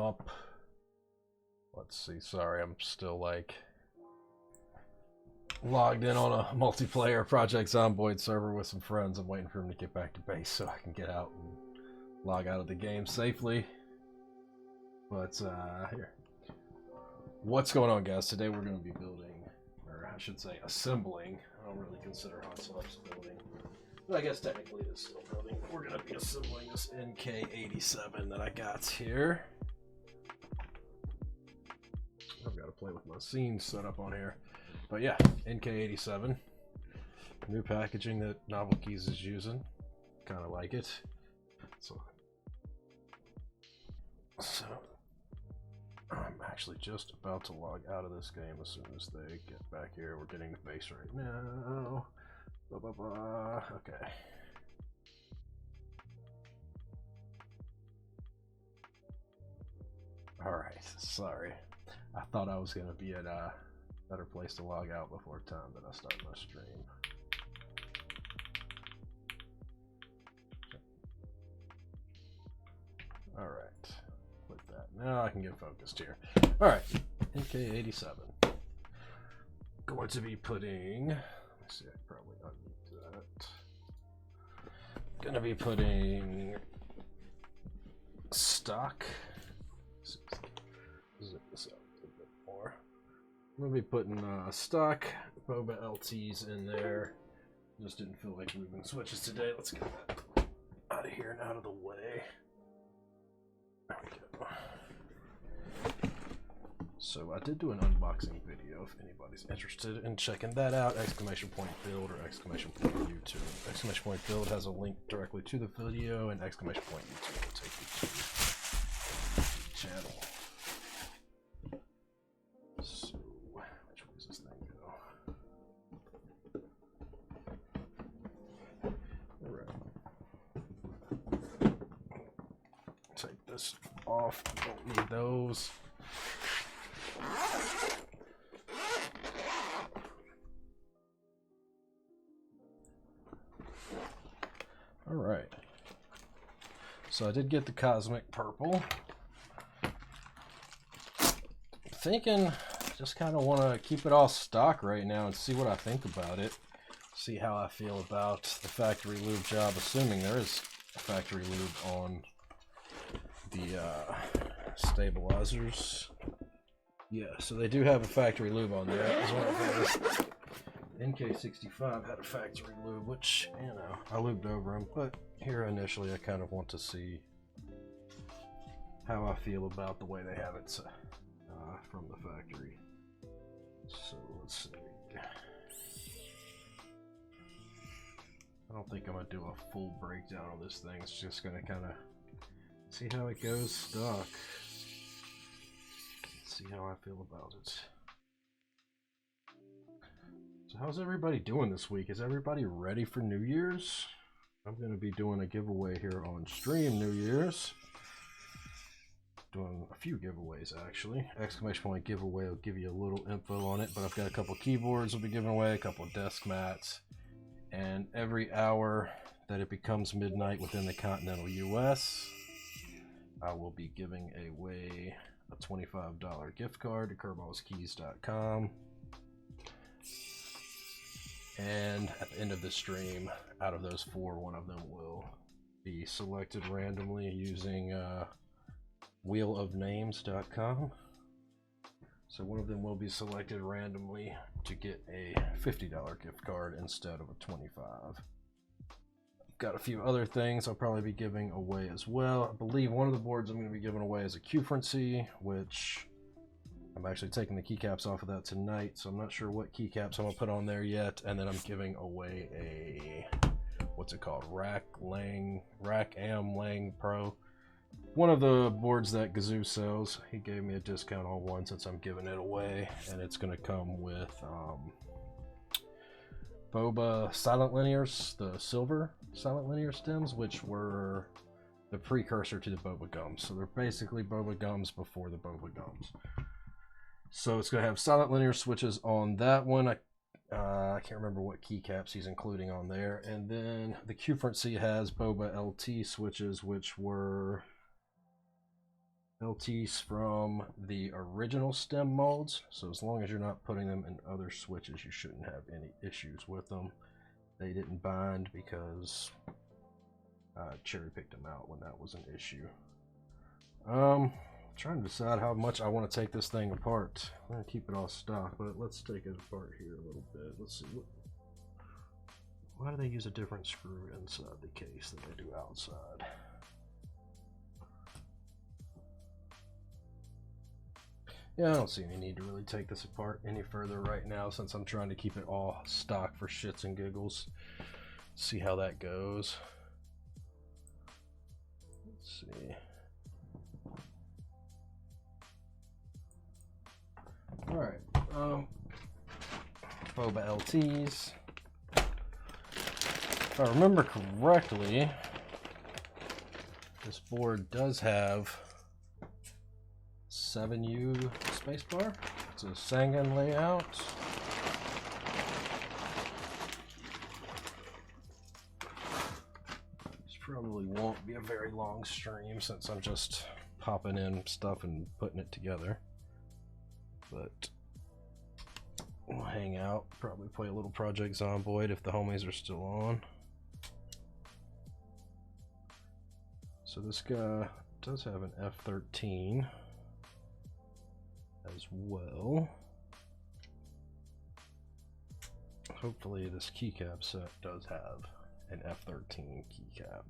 up. Let's see, sorry, I'm still like logged in on a multiplayer Project Zomboid server with some friends. I'm waiting for him to get back to base so I can get out and log out of the game safely. But here. What's going on, guys? Today we're going to be building, or I should say assembling. I don't really consider hot subs building, but I guess technically it is still building. We're going to be assembling this NK87 that I got here. I've got to play with my scenes set up on here. But yeah, NK87. New packaging that Novelkeys is using. Kind of like it. So I'm actually just about to log out of this game as soon as they get back here. We're getting to base right now. Blah, blah, blah. Okay. Alright, sorry. I thought I was going to be at a better place to log out before time that I start my stream. Alright. With that. Now I can get focused here. Alright. NK87. Going to be putting... Let's see, I probably unmute that. Gonna be putting... stock. Zip this out a little bit more. I'm gonna be putting stock Boba LTs in there. Just didn't feel like moving switches today. Let's get that out of here and out of the way. There we go. So I did do an unboxing video if anybody's interested in checking that out. Exclamation point build or exclamation point YouTube. Exclamation point build has a link directly to the video, and exclamation point YouTube will take you to the channel. So, which way does this thing go? Alright. Take this off. Don't need those. Alright. So I did get the cosmic purple. Thinking just kind of want to keep it all stock right now and see what I think about it. See how I feel about the factory lube job, assuming there is a factory lube on the stabilizers. Yeah, so they do have a factory lube on there. As well as NK87 had a factory lube, which, you know, I lubed over them, but here initially I kind of want to see how I feel about the way they have it from the factory. So let's see. I don't think I'm going to do a full breakdown on this thing. It's just going to kind of see how it goes stock. See how I feel about it. So how's everybody doing this week? Is everybody ready for New Year's? I'm going to be doing a giveaway here on stream New Year's. Doing a few giveaways actually. Exclamation point giveaway will give you a little info on it, but I've got a couple keyboards I'll be giving away, a couple desk mats, and every hour that it becomes midnight within the continental US, I will be giving away a $25 gift card to KirballsKeys.com. And at the end of the stream, out of those four, one of them will be selected randomly using wheelofnames.com. So one of them will be selected randomly to get a $50 gift card instead of a $25. Got a few other things I'll probably be giving away as well. I believe one of the boards I'm going to be giving away is a Q-Frenzy, which I'm actually taking the keycaps off of that tonight, so I'm not sure what keycaps I'm going to put on there yet. And then I'm giving away a, what's it called, Rack Am Lang Pro. One of the boards that Gazoo sells. He gave me a discount on one since I'm giving it away, and it's going to come with Boba silent linears, the silver silent linear stems, which were the precursor to the Boba gums. So they're basically Boba gums before the Boba gums. So it's going to have silent linear switches on that one. I can't remember what keycaps he's including on there. And then the Q-Frenzy has Boba LT switches, which were LTs from the original stem molds, so as long as you're not putting them in other switches, you shouldn't have any issues with them. They didn't bind because I cherry picked them out when that was an issue. Trying to decide how much I want to take this thing apart. I'm going to keep it all stock, but let's take it apart here a little bit. Let's see. Why do they use a different screw inside the case than they do outside? Yeah, I don't see any need to really take this apart any further right now, since I'm trying to keep it all stock for shits and giggles. See how that goes. Let's see. Alright, Boba LTs. If I remember correctly, this board does have 7U spacebar. It's a Sangan layout. This probably won't be a very long stream since I'm just popping in stuff and putting it together. But we'll hang out, probably play a little Project Zomboid if the homies are still on. So this guy does have an F13 as well. Hopefully this keycap set does have an F13 keycap.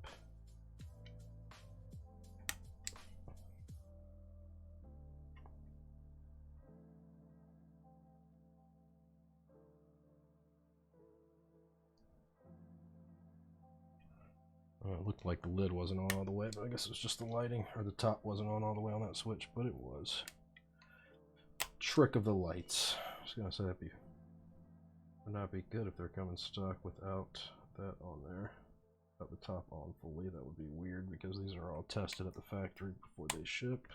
It looked like the lid wasn't on all the way, but I guess it was just the lighting, or the top wasn't on all the way on that switch, but it was. Trick of the lights. I was gonna say would not be good if they're coming stock without that on there, without the top on fully. That would be weird because these are all tested at the factory before they ship.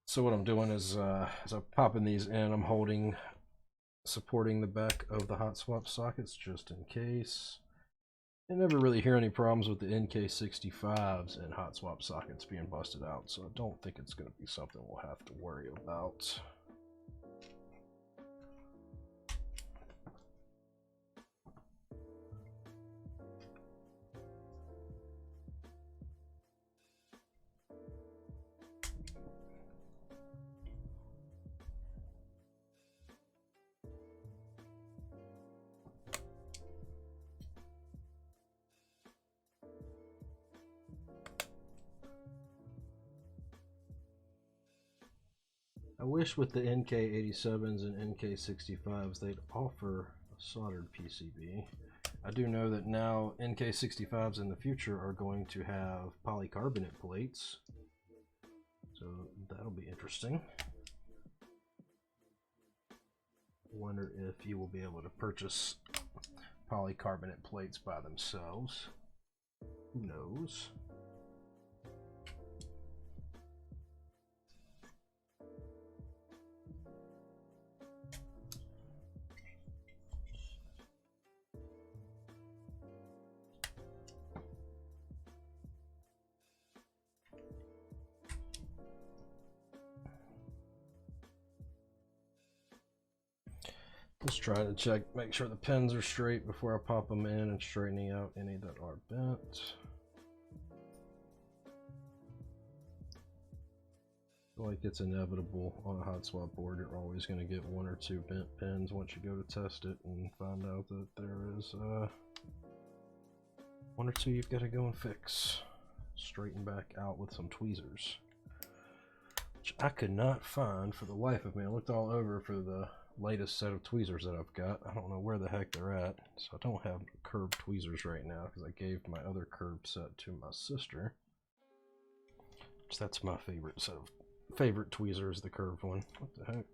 So what I'm doing is, as I'm popping these in, I'm supporting the back of the hot swap sockets just in case. I never really hear any problems with the NK87s and hot swap sockets being busted out, so I don't think it's going to be something we'll have to worry about. I wish with the NK87s and NK65s they'd offer a soldered PCB. I do know that now NK65s in the future are going to have polycarbonate plates, so that'll be interesting. Wonder if you will be able to purchase polycarbonate plates by themselves. Who knows? Just trying to check, make sure the pins are straight before I pop them in, and straightening out any that are bent. I feel like it's inevitable on a hot swap board. You're always going to get one or two bent pins once you go to test it and find out that there is one or two you've got to go and fix. Straighten back out with some tweezers, which I could not find for the life of me. I looked all over for the latest set of tweezers that I've got. I don't know where the heck they're at, so I don't have curved tweezers right now because I gave my other curved set to my sister. So that's my favorite set of tweezers, the curved one. What the heck?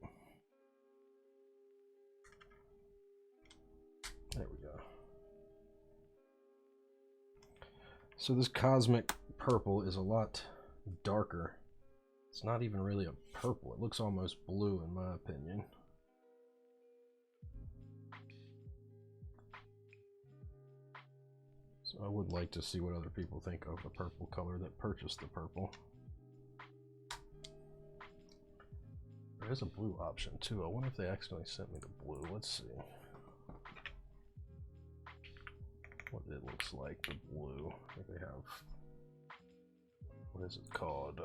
There we go. So this cosmic purple is a lot darker. It's not even really a purple. It looks almost blue in my opinion. So I would like to see what other people think of the purple color that purchased the purple. There's a blue option too. I wonder if they accidentally sent me the blue. Let's see what it looks like, the blue. I think they have, what is it called?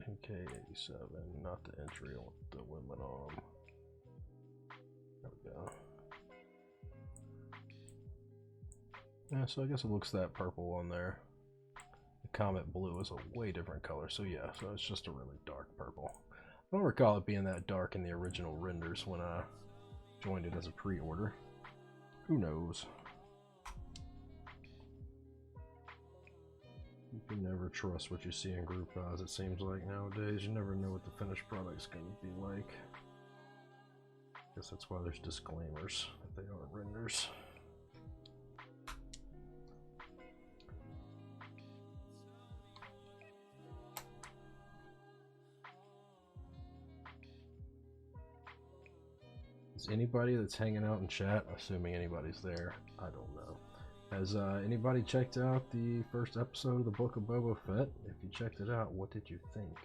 NK87, not the entry, I want the limit on them. There we go. Yeah, so I guess it looks that purple on there. The Comet Blue is a way different color, so yeah, so it's just a really dark purple. I don't recall it being that dark in the original renders when I joined it as a pre-order. Who knows? You can never trust what you see in group buys, it seems like nowadays. You never know what the finished product's going to be like. I guess that's why there's disclaimers if they are renders. Is anybody that's hanging out in chat, assuming anybody's there, I don't know. Has anybody checked out the first episode of the Book of Boba Fett? If you checked it out, what did you think?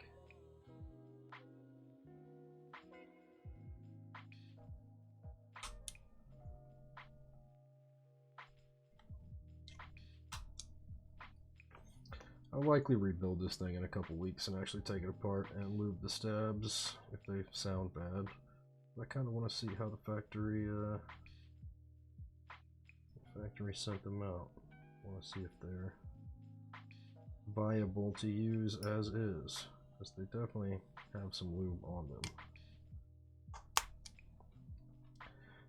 I'll likely rebuild this thing in a couple weeks and actually take it apart and lube the stabs if they sound bad. I kind of want to see how the factory sent them out. I want to see if they're viable to use as is, because they definitely have some lube on them.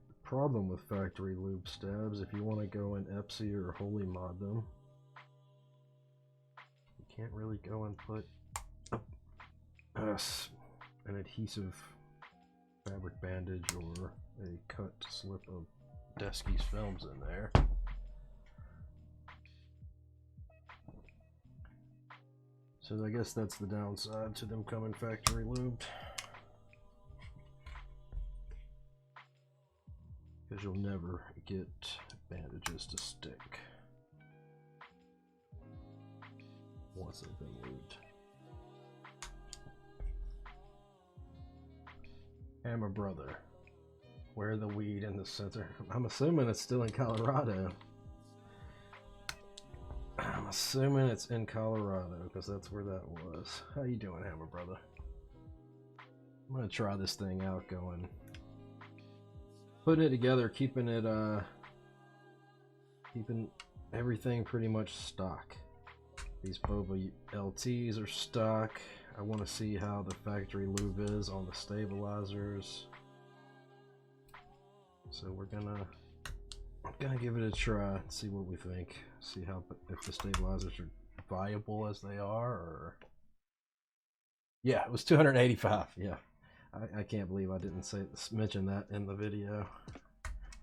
The problem with factory lube stabs, if you want to go in Epsi or Holy Mod them, you can't really go and put an adhesive fabric bandage or a cut slip of Deskey's films in there. So I guess that's the downside to them coming factory lubed, because you'll never get bandages to stick once they've been lubed. Hammer Brother, where the weed in the center? I'm assuming it's still in Colorado. I'm assuming it's in Colorado because that's where that was. How you doing, Hammer Brother? I'm gonna try this thing out, putting it together, keeping everything pretty much stock. These Boba LTs are stock. I want to see how the factory lube is on the stabilizers. So we're gonna give it a try, see what we think, see how if the stabilizers are viable as they are, or yeah, it was 285. Yeah, I can't believe I didn't mention that in the video,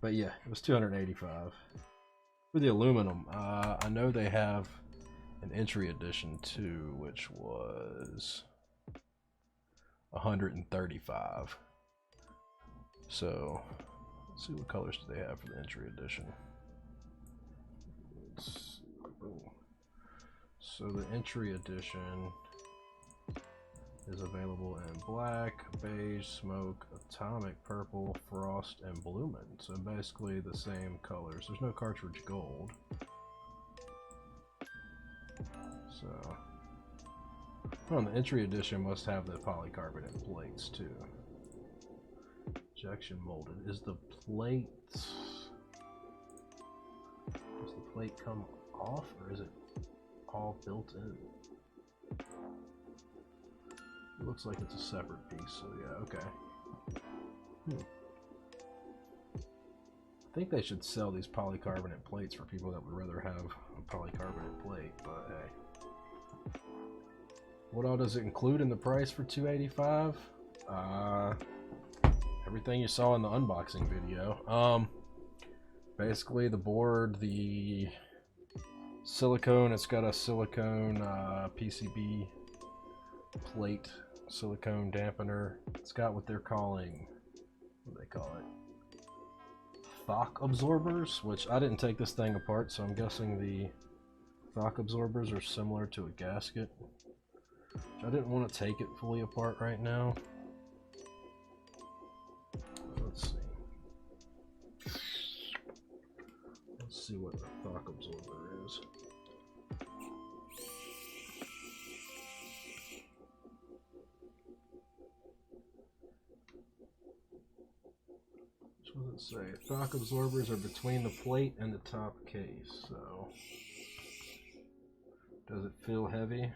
but yeah, it was 285 for the aluminum. I know they have an entry edition too, which was 135. So let's see what colors do they have for the entry edition. So the entry edition is available in black, beige, smoke, atomic purple, frost, and bloomin'. So basically the same colors. There's no cartridge gold. So, the entry edition must have the polycarbonate plates too. Injection molded. Does the plate come off, or is it all built in? It looks like it's a separate piece, so yeah, okay. I think they should sell these polycarbonate plates for people that would rather have a polycarbonate plate, but hey. What all does it include in the price for $285? Everything you saw in the unboxing video. Basically the board, the silicone, it's got a silicone PCB plate, silicone dampener. It's got what they're calling, what do they call it? Shock absorbers, which I didn't take this thing apart, so I'm guessing the shock absorbers are similar to a gasket. I didn't want to take it fully apart right now. Let's see. Let's see what the shock absorber is. What does it say? Shock absorbers are between the plate and the top case, so does it feel heavy?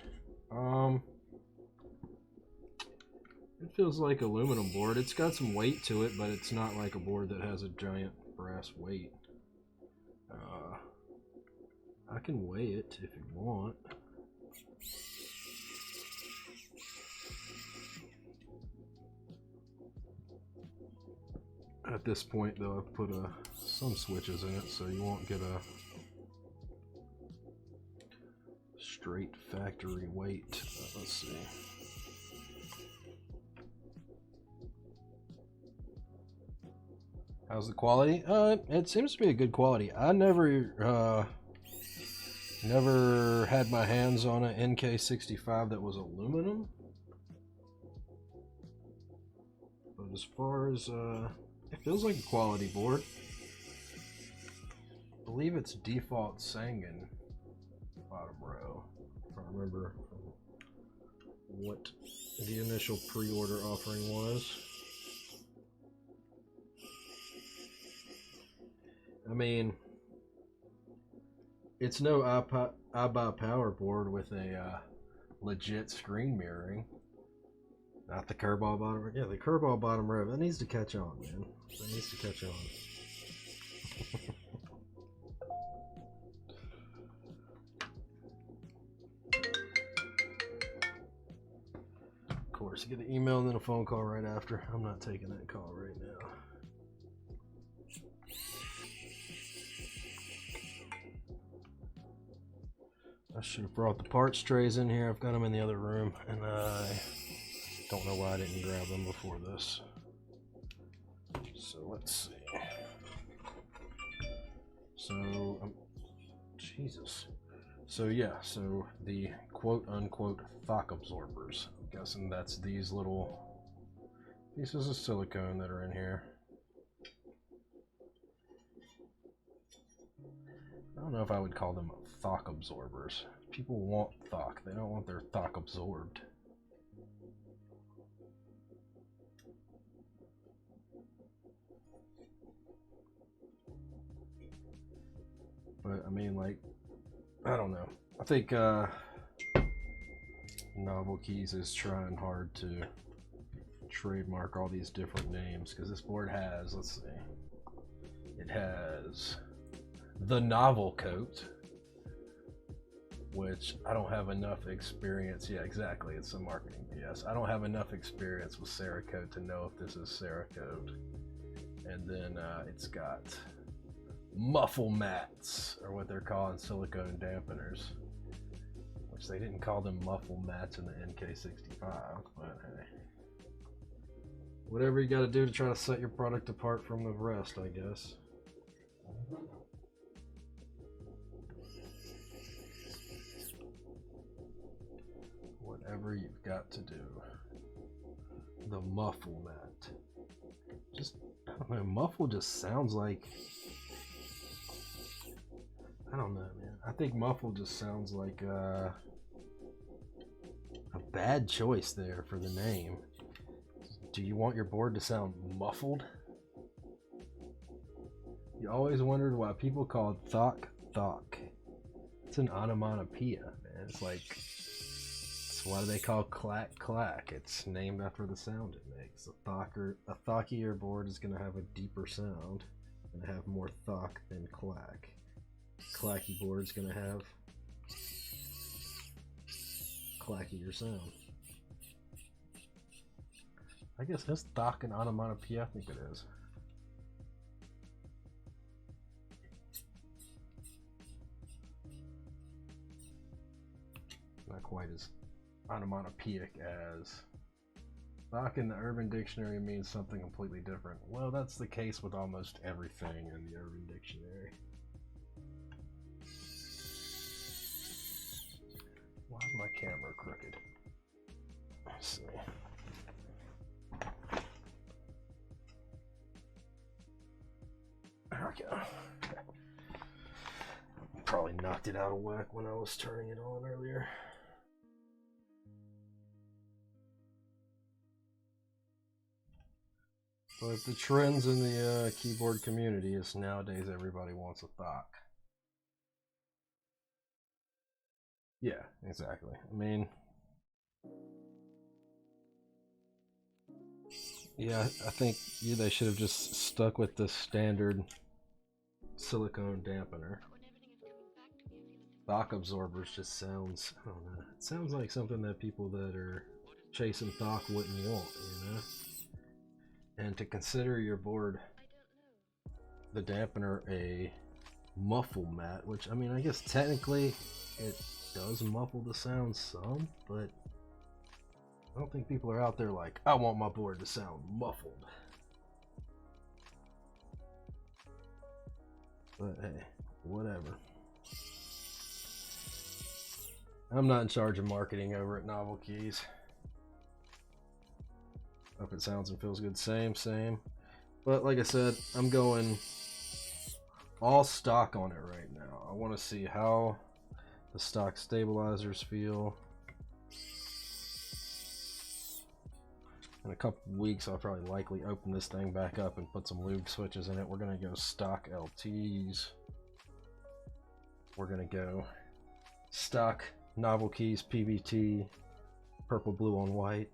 It feels like aluminum board. It's got some weight to it, but it's not like a board that has a giant brass weight. I can weigh it if you want. At this point, though, I've put some switches in it, so you won't get a straight factory weight. Let's see. How's the quality? It seems to be a good quality. I never had my hands on an NK87 that was aluminum. But as far as it feels like a quality board. I believe it's default Sangan bottom row. I don't remember what the initial pre-order offering was. I mean, it's no iBuy power board with a legit screen mirroring. Not the Kirball bottom row. Yeah, the Kirball bottom row. That needs to catch on, man. That needs to catch on. Of course, you get an email and then a phone call right after. I'm not taking that call right now. I should have brought the parts trays in here. I've got them in the other room, and I don't know why I didn't grab them before this. So let's see. So, Jesus. So yeah, so the quote-unquote shock absorbers. I'm guessing that's these little pieces of silicone that are in here. I don't know if I would call them shock absorbers. People want shock. They don't want their shock absorbed. But I mean, like, I don't know. I think Novelkeys is trying hard to trademark all these different names, because this board has, let's see, it has the Novel Coat, which I don't have enough experience. Yeah, exactly. It's a marketing PS. I don't have enough experience with Cerakote to know if this is Cerakote. And then it's got muffle mats, or what they're calling silicone dampeners, which they didn't call them muffle mats in the NK87, but hey, whatever you got to do to try to set your product apart from the rest, I guess. Whatever you've got to do. The muffle mat. Just, I don't know, muffle just sounds like, I don't know, man. I think muffle just sounds like a bad choice there for the name. Do you want your board to sound muffled? You always wondered why people called shock shock. It's an onomatopoeia, man. It's like, it's why do they call clack clack? It's named after the sound it makes. A thockier board is going to have a deeper sound and have more thock than clack. Clacky board's gonna have clackier sound. I guess that's thock and onomatopoeia. I think it is. Not quite as onomatopoeic as thock in the Urban Dictionary means something completely different. Well, that's the case with almost everything in the Urban Dictionary. Why is my camera crooked? Let's see. There we go. Probably knocked it out of whack when I was turning it on earlier. But the trends in the keyboard community is nowadays everybody wants a thock. Yeah, exactly. I mean, yeah, I think they should have just stuck with the standard silicone dampener. Thock absorbers just sounds, I don't know, it sounds like something that people that are chasing thock wouldn't want, you know? And to consider your board, the dampener, a muffle mat, which, I mean, I guess technically it does muffle the sound some, but I don't think people are out there like, I want my board to sound muffled. But hey, whatever. I'm not in charge of marketing over at Novelkeys. Hope it sounds and feels good. Same. But like I said, I'm going all stock on it right now. I want to see how the stock stabilizers feel. In a couple weeks, I'll probably likely open this thing back up and put some lube switches in it. We're going to go stock LTs. We're going to go stock Novelkeys PBT purple, blue on white.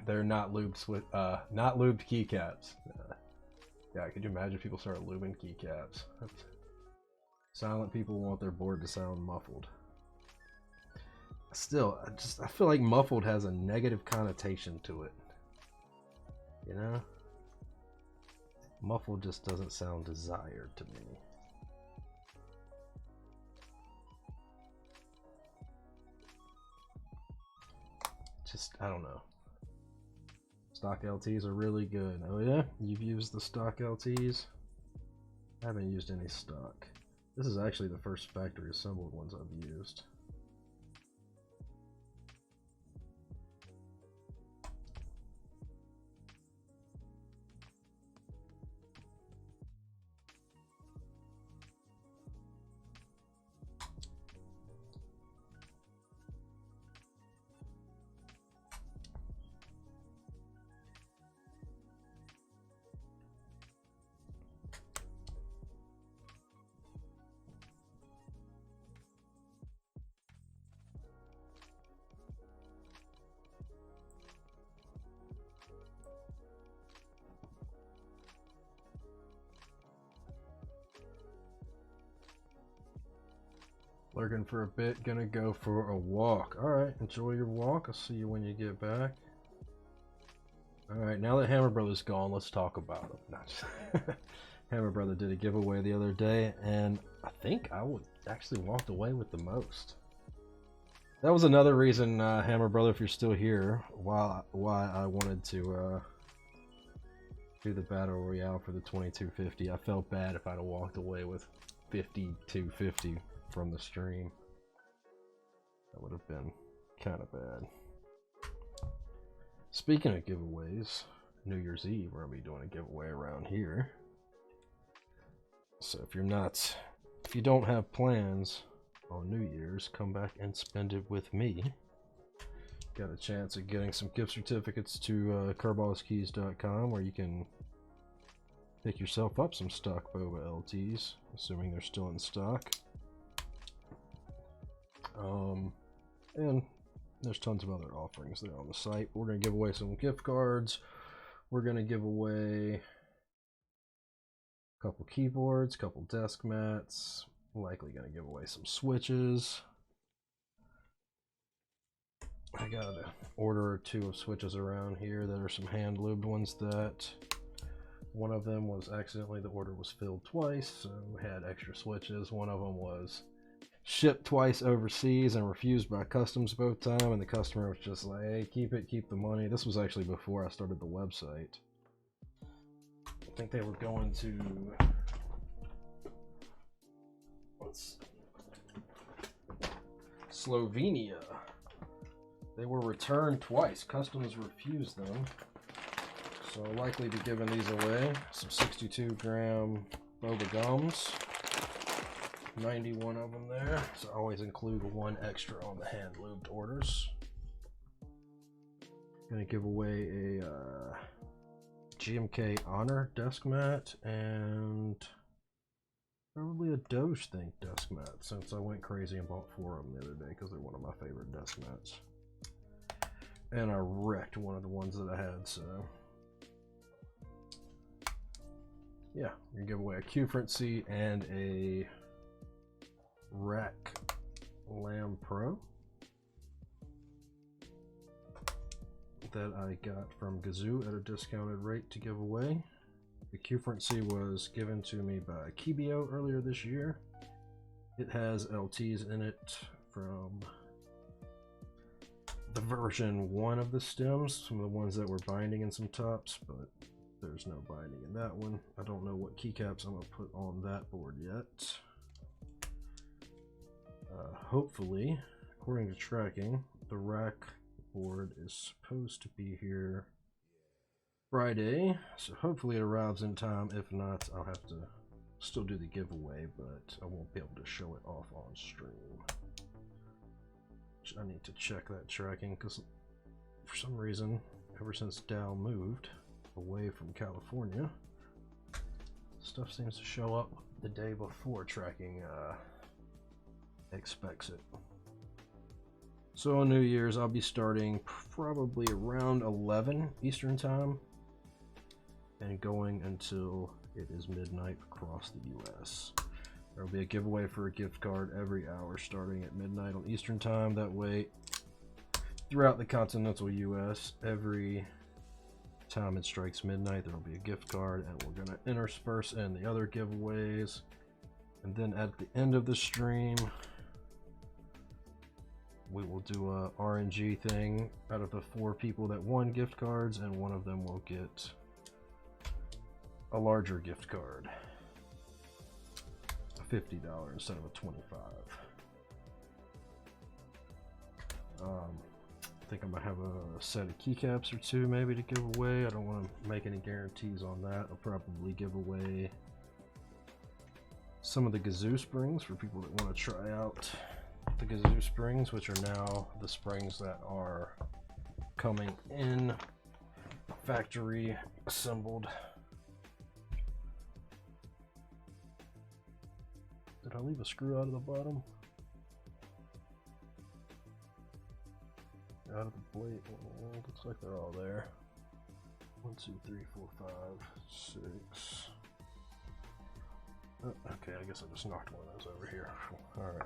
they're not lubed with not lubed keycaps. Yeah, could you imagine if people start lubing keycaps? Silent people want their board to sound muffled. Still, I feel like muffled has a negative connotation to it. You know? Muffled just doesn't sound desired to me. Just, I don't know. Stock LTs are really good. Oh yeah? You've used the stock LTs? I haven't used any stock. This is actually the first factory assembled ones I've used. Lurking for a bit, gonna go for a walk. Alright, enjoy your walk. I'll see you when you get back. Alright, now that Hammer Brother's gone, let's talk about him. Not just Hammer Brother did a giveaway the other day, and I think I actually walked away with the most. That was another reason, Hammer Brother, if you're still here, why I wanted to do the Battle Royale for the 2250. I felt bad if I'd have walked away with 5250 from the stream. That would have been kind of bad. Speaking of giveaways, New Year's Eve we're gonna be doing a giveaway around here. So if you don't have plans on New Year's, come back and spend it with me. Got a chance of getting some gift certificates to KirballsKeys.com where you can pick yourself up some stock Boba LTs, assuming they're still in stock. And there's tons of other offerings there on the site. We're going to give away some gift cards. We're going to give away a couple keyboards, a couple desk mats. Likely going to give away some switches. I got an order or two of switches around here that are some hand lubed ones that one of them was accidentally, the order was filled twice, so we had extra switches. One of them was shipped twice overseas and refused by customs both times, and the customer was just like, hey, keep it, keep the money. This was actually before I started the website. I think they were going to, Slovenia. They were returned twice. Customs refused them. So I'll likely be giving these away. Some 62-gram Boba gums. 91 of them there. So I always include one extra on the hand lubed orders. Gonna give away a GMK Honor desk mat and probably a Doge Think desk mat, since I went crazy and bought 4 of them the other day because they're one of my favorite desk mats. And I wrecked one of the ones that I had, so yeah, we're gonna give away a Q-Front seat and a Rack Lamb Pro that I got from Gazoo at a discounted rate to give away. The Q-Front C was given to me by Kirball earlier this year. It has LTs in it from the version 1 of the stems, some of the ones that were binding in some tops, but there's no binding in that one. I don't know what keycaps I'm going to put on that board yet. Hopefully, according to tracking, the rack board is supposed to be here Friday, so hopefully it arrives in time. If not, I'll have to still do the giveaway, but I won't be able to show it off on stream. I need to check that tracking, because for some reason, ever since Dow moved away from California, stuff seems to show up the day before tracking expects it. So on New Year's, I'll be starting probably around 11 Eastern time and going until it is midnight across the US. There will be a giveaway for a gift card every hour starting at midnight on Eastern time. That way, throughout the continental US, every time it strikes midnight, there will be a gift card, and we're going to intersperse in the other giveaways. And then at the end of the stream, we will do a RNG thing. Out of the 4 people that won gift cards, and one of them will get a larger gift card, $50 instead of a $25. I think I might have a set of keycaps or 2 maybe to give away. I don't want to make any guarantees on that. I'll probably give away some of the Gazoo springs for people that want to try out the Gazoo springs, which are now the springs that are coming in factory assembled. Did I leave a screw out of the bottom? Out of the plate. Looks like they're all there. 1, 2, 3, 4, 5, 6. Oh, okay, I guess I just knocked one of those over here. Alright.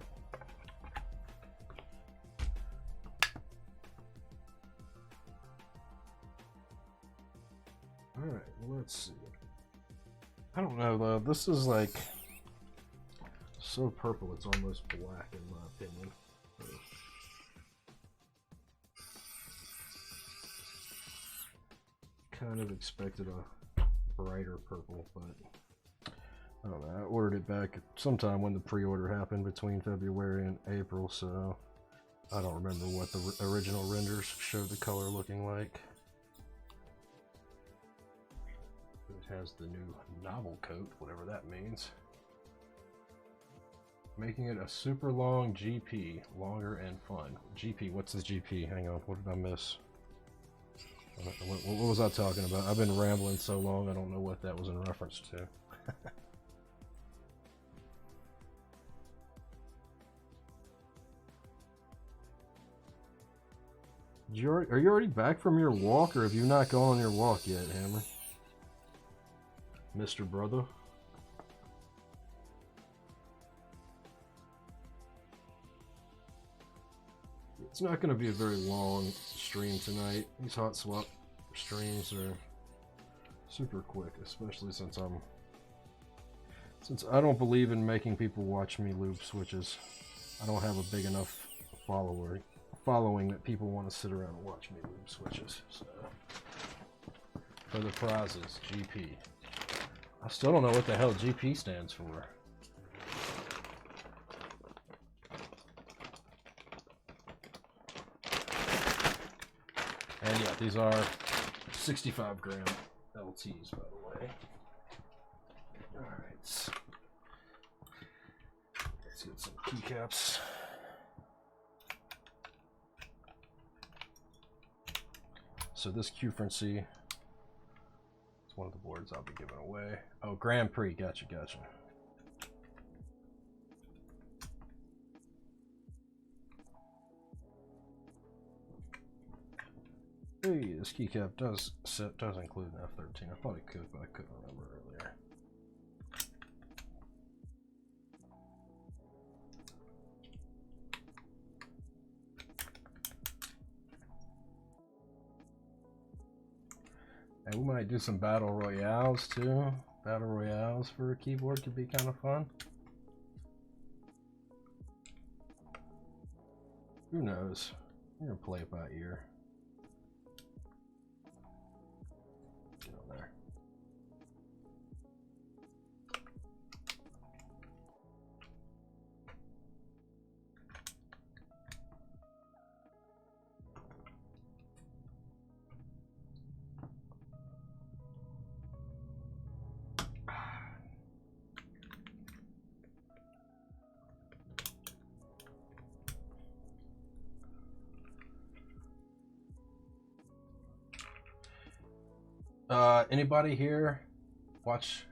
Alright, let's see. I don't know though, this is like so purple it's almost black in my opinion. Kind of expected a brighter purple, but I don't know. I ordered it back sometime when the pre-order happened between February and April, so I don't remember what the original renders showed the color looking like. It has the new novel coat, whatever that means. Making it a super long GP, longer and fun. GP, what's the GP? Hang on, what did I miss? What was I talking about? I've been rambling so long, I don't know what that was in reference to. Are you already back from your walk, or have you not gone on your walk yet, Hammer? Mr. Brother? It's not going to be a very long stream tonight. These hot swap streams are super quick, especially since I don't believe in making people watch me lube switches. I don't have a big enough following that people want to sit around and watch me lube switches. So, for the prizes, GP. I still don't know what the hell GP stands for. And yeah, these are 65 gram LTs, by the way. Alright. Let's get some keycaps. So this Q-Frequency, it's one of the boards I'll be giving away. Oh, Grand Prix, gotcha. Hey, this keycap does include an F13. I thought it could, but I couldn't remember earlier. And we might do some battle royales too. Battle royales for a keyboard could be kind of fun. Who knows? We're gonna play it by ear. Get on there. Anybody here watch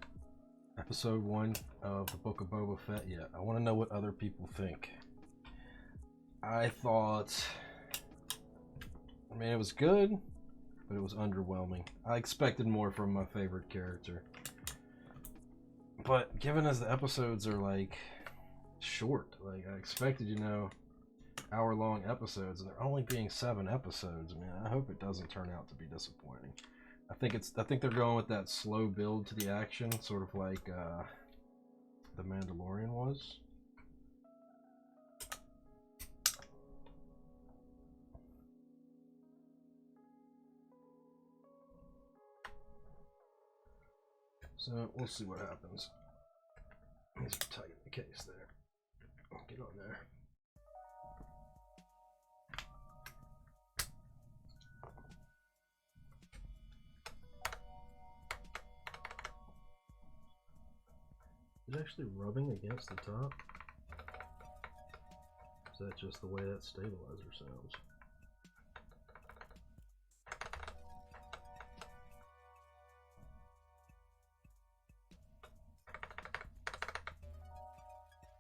episode 1 of the Book of Boba Fett yet? I want to know what other people think. I mean, it was good, but it was underwhelming. I expected more from my favorite character. But given as the episodes are like short, like I expected, you know, hour-long episodes, and they're only being 7 episodes. Man, I hope it doesn't turn out to be disappointing. I think they're going with that slow build to the action, sort of like The Mandalorian was. So we'll see what happens. Let's tighten the case there. Get on there. Is it actually rubbing against the top? Is that just the way that stabilizer sounds?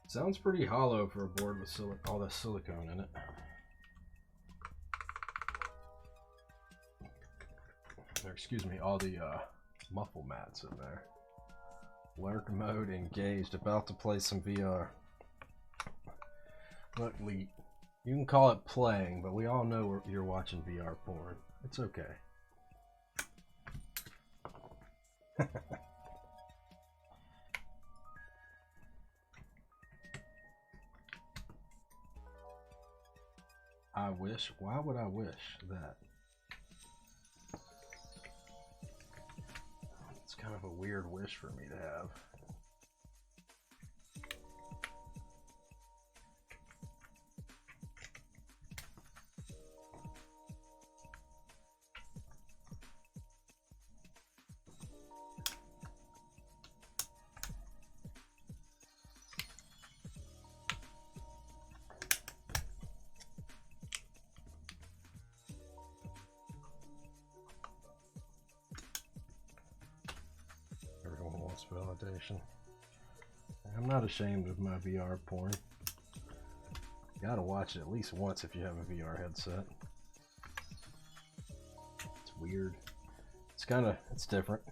Sounds pretty hollow for a board with all that silicone in it. Or excuse me, all the muffle mats in there. Lurk mode engaged, about to play some VR. Look, Lee, you can call it playing, but we all know you're watching VR porn. It's okay. I wish. Why would I wish that? It's kind of a weird wish for me to have. Validation. I'm not ashamed of my VR porn. You gotta watch it at least once if you have a VR headset. It's weird. It's different.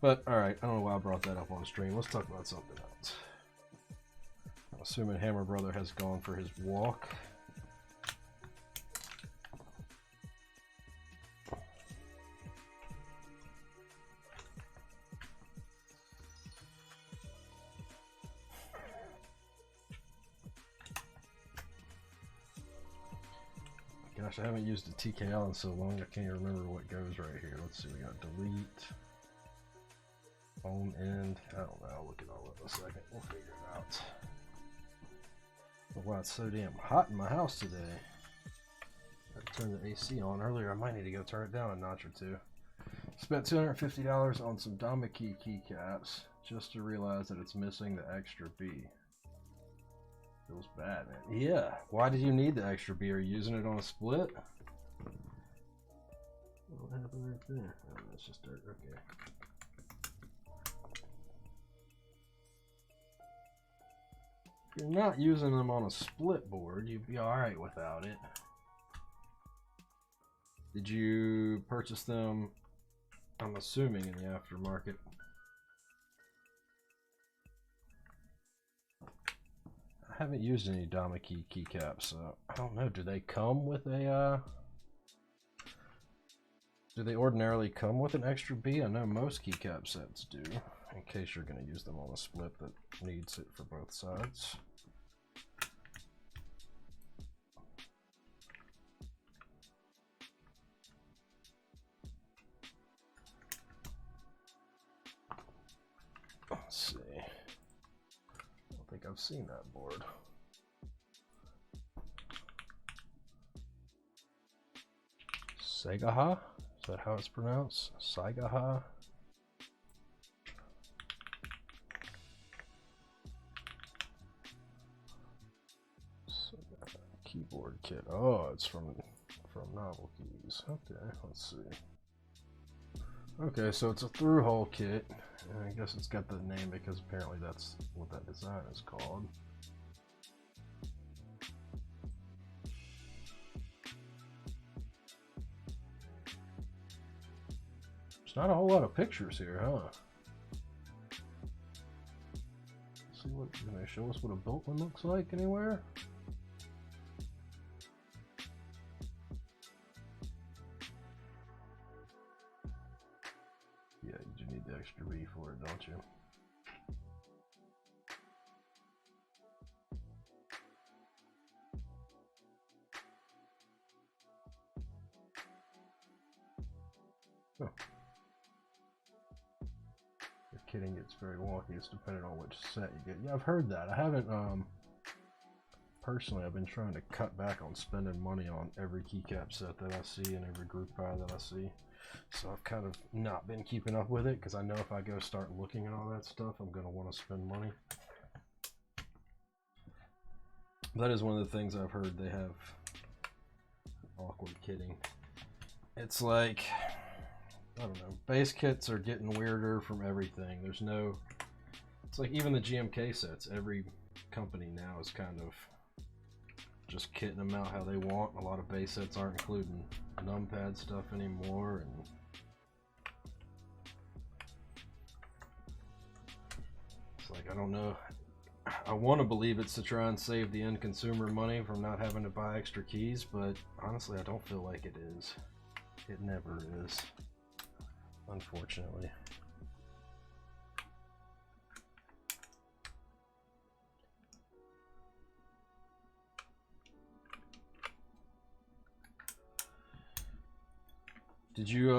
But alright, I don't know why I brought that up on stream. Let's talk about something else. I'm assuming Hammer Brother has gone for his walk. Gosh, I haven't used a TKL in so long, I can't even remember what goes right here. Let's see, we got delete, home end, I don't know, I'll look it all up in a second, we'll figure it out. But wow, it's so damn hot in my house today. Got turn the AC on earlier. I might need to go turn it down a notch or two. Spent $250 on some Novelkeys keycaps just to realize that it's missing the extra B. Feels bad, man. Yeah. Why did you need the extra B? Are you using it on a split? What happened right there? Oh, that's just dirt. Okay. If you're not using them on a split board, you'd be alright without it. Did you purchase them, I'm assuming, in the aftermarket? I haven't used any Novelkeys keycaps, so I don't know. Do they come with a, do they ordinarily come with an extra B? I know most keycap sets do, in case you're going to use them on a split that needs it for both sides. Let's see. I don't think I've seen that board. Sagaha? Is that how it's pronounced? Sagaha? Keyboard kit. Oh, it's from Novelkeys. Okay, let's see. Okay, so it's a through-hole kit. I guess it's got the name because apparently that's what that design is called. There's not a whole lot of pictures here, huh? Let's see what, can they show us what a built one looks like anywhere? Yeah, you do need the extra B for it, don't you? Oh. Your kitting gets very wonky. It's depending on which set you get. Yeah, I've heard that. I haven't, personally, I've been trying to cut back on spending money on every keycap set that I see and every group buy that I see. So I've kind of not been keeping up with it because I know if I go start looking at all that stuff, I'm going to want to spend money. That is one of the things I've heard. They have awkward kitting. It's like, I don't know, base kits are getting weirder from everything. There's no, it's like even the GMK sets, every company now is kind of just kitting them out how they want. A lot of base sets aren't including numpad stuff anymore, and it's like, I don't know. I want to believe it's to try and save the end consumer money from not having to buy extra keys, but honestly I don't feel like it is. It never is, unfortunately. Did you,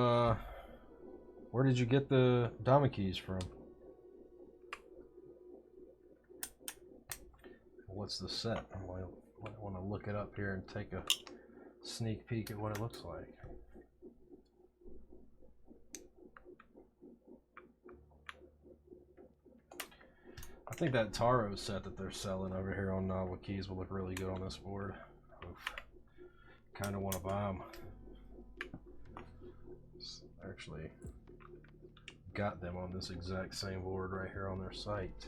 where did you get the Novelkeys from? What's the set? I might want to look it up here and take a sneak peek at what it looks like. I think that Taro set that they're selling over here on Novelkeys will look really good on this board. Kind of want to buy them. Actually got them on this exact same board right here on their site.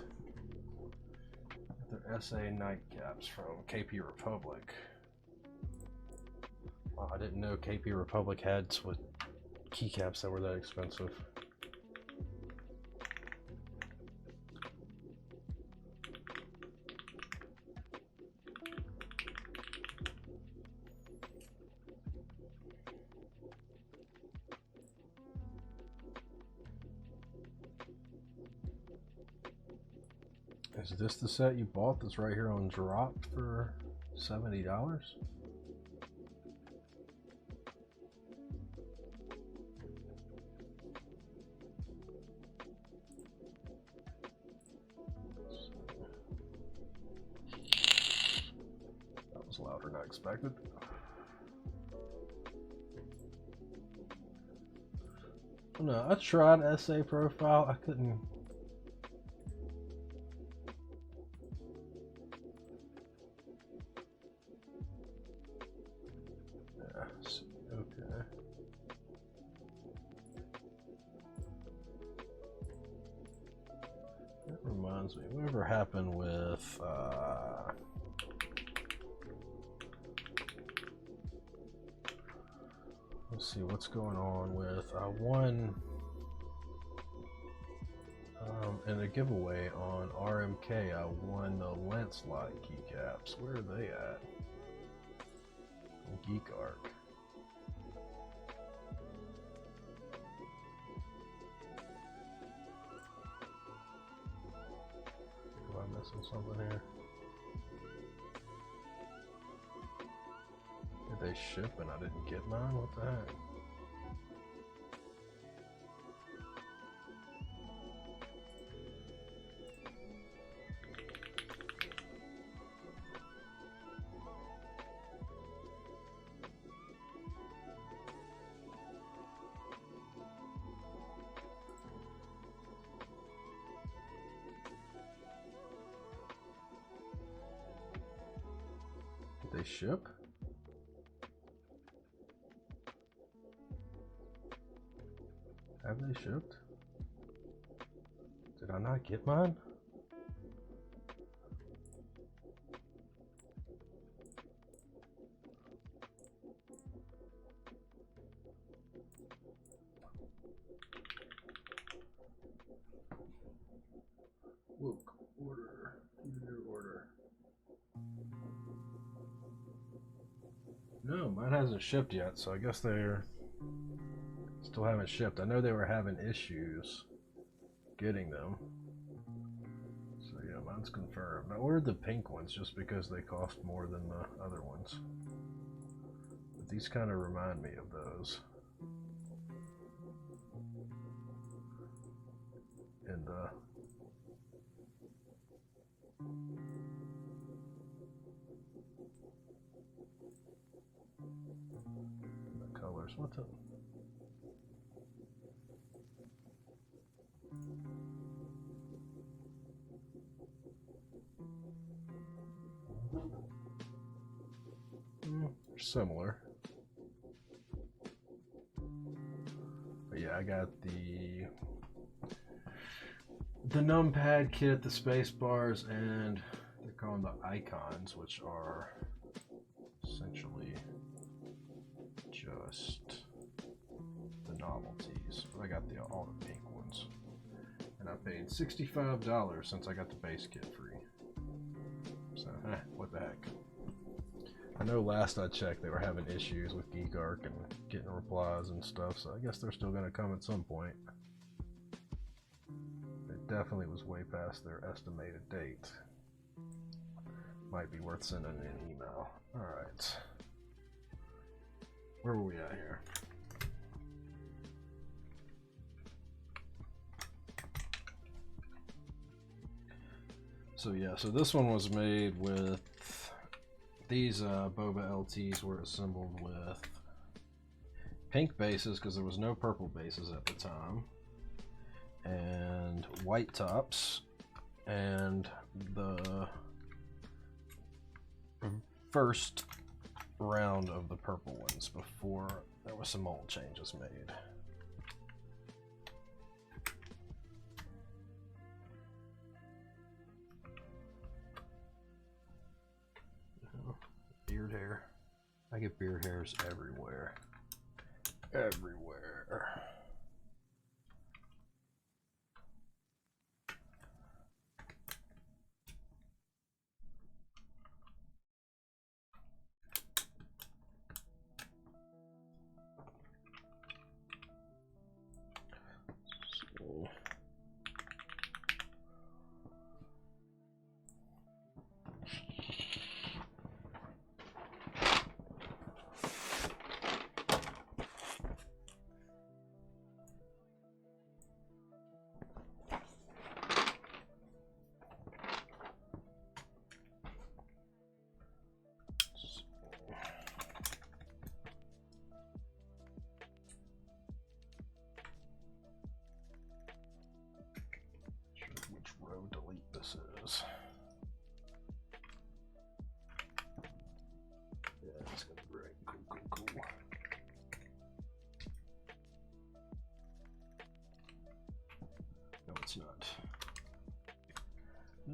They're SA nightcaps from KP Republic. Wow, I didn't know KP Republic had with keycaps that were that expensive. Is this the set you bought that's right here on drop for $70? That was louder than I expected. No, I tried SA profile. I couldn't. Yeah, okay. That reminds me, whatever happened with let's see what's going on with one in a giveaway on RMK. I won the Lancelot keycaps. Where are they at? Geek Arc. Am I missing something here? Did they ship and I didn't get mine? What the heck? Did they ship? Have they shipped? Did I not get mine? Look, order, new order. No, mine hasn't shipped yet, so I guess they're still haven't shipped. I know they were having issues getting them. So yeah, mine's confirmed. I ordered the pink ones just because they cost more than the other ones. But these kind of remind me of those. And the colors. What's up? They're similar. But yeah, I got the numpad kit, the space bars, and they're called the icons, which are essentially just the novelties. But I got all the pink ones. And I paid $65 since I got the base kit free. So, what the heck. I know last I checked they were having issues with Geek Arc and getting replies and stuff, so I guess they're still going to come at some point. It definitely was way past their estimated date. Might be worth sending an email. Alright. Where were we at here? So yeah, so this one was made with these Boba LTs were assembled with pink bases because there was no purple bases at the time, and white tops, and the first round of the purple ones before there was some mold changes made. Beard hair. I get beard hairs everywhere. Everywhere. So.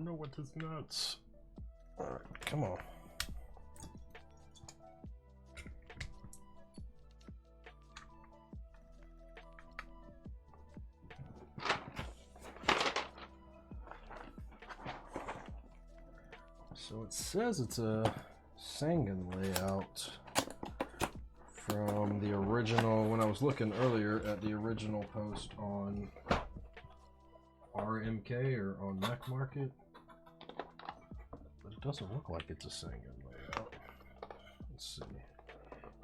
know what is nuts. Alright, come on. So it says it's a Sangan layout from the original, when I was looking earlier at the original post on RMK or on Mech Market, but it doesn't look like it's a Sangan layout. Let's see,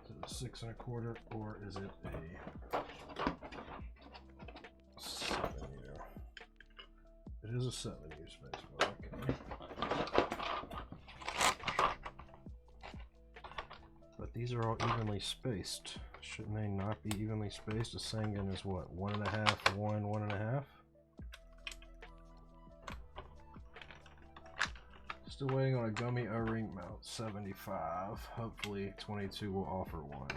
is it a 6 1/4 or is it a 7U? It is a 7U spacebar. Okay. But these are all evenly spaced. Shouldn't they not be evenly spaced? A Sangan is what, 1.5, 1, 1.5? Still waiting on a gummy O-ring mount, 75. Hopefully 22 will offer one.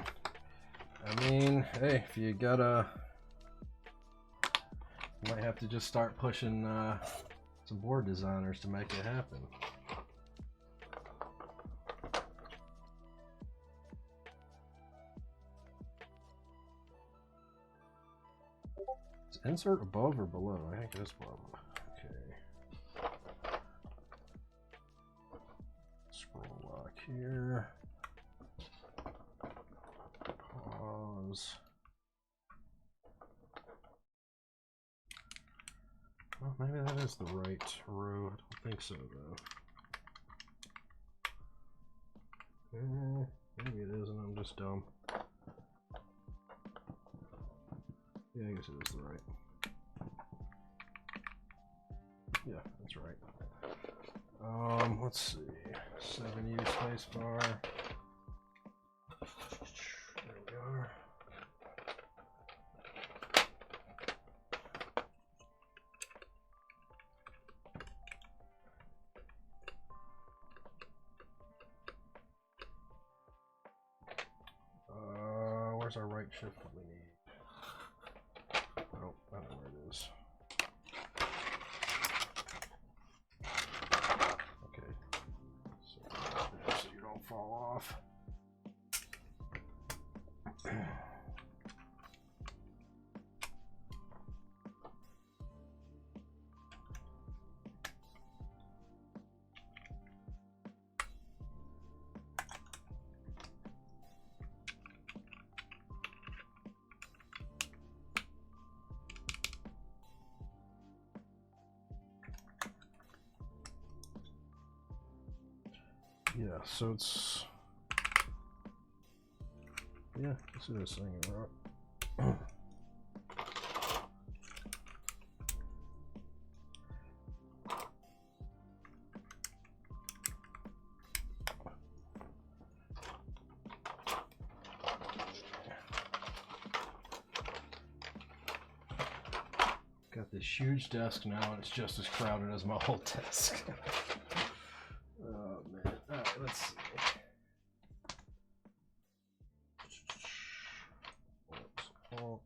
I mean, hey, if you gotta, you might have to just start pushing some board designers to make it happen. Is insert above or below? I think it's above. Okay. Scroll lock here. Pause. Well, maybe that is the right row. I don't think so, though. Maybe it isn't. I'm just dumb. Yeah, I guess it is the right. Yeah, that's right. Let's see. 7U spacebar. There we are. Where's our right shift that we need? Oh, I don't know where it is. Okay. So you don't fall off. Yeah, so it's, yeah, this is saying it right. Got this huge desk now, and it's just as crowded as my whole desk. Oh man! All right, let's see. Alt.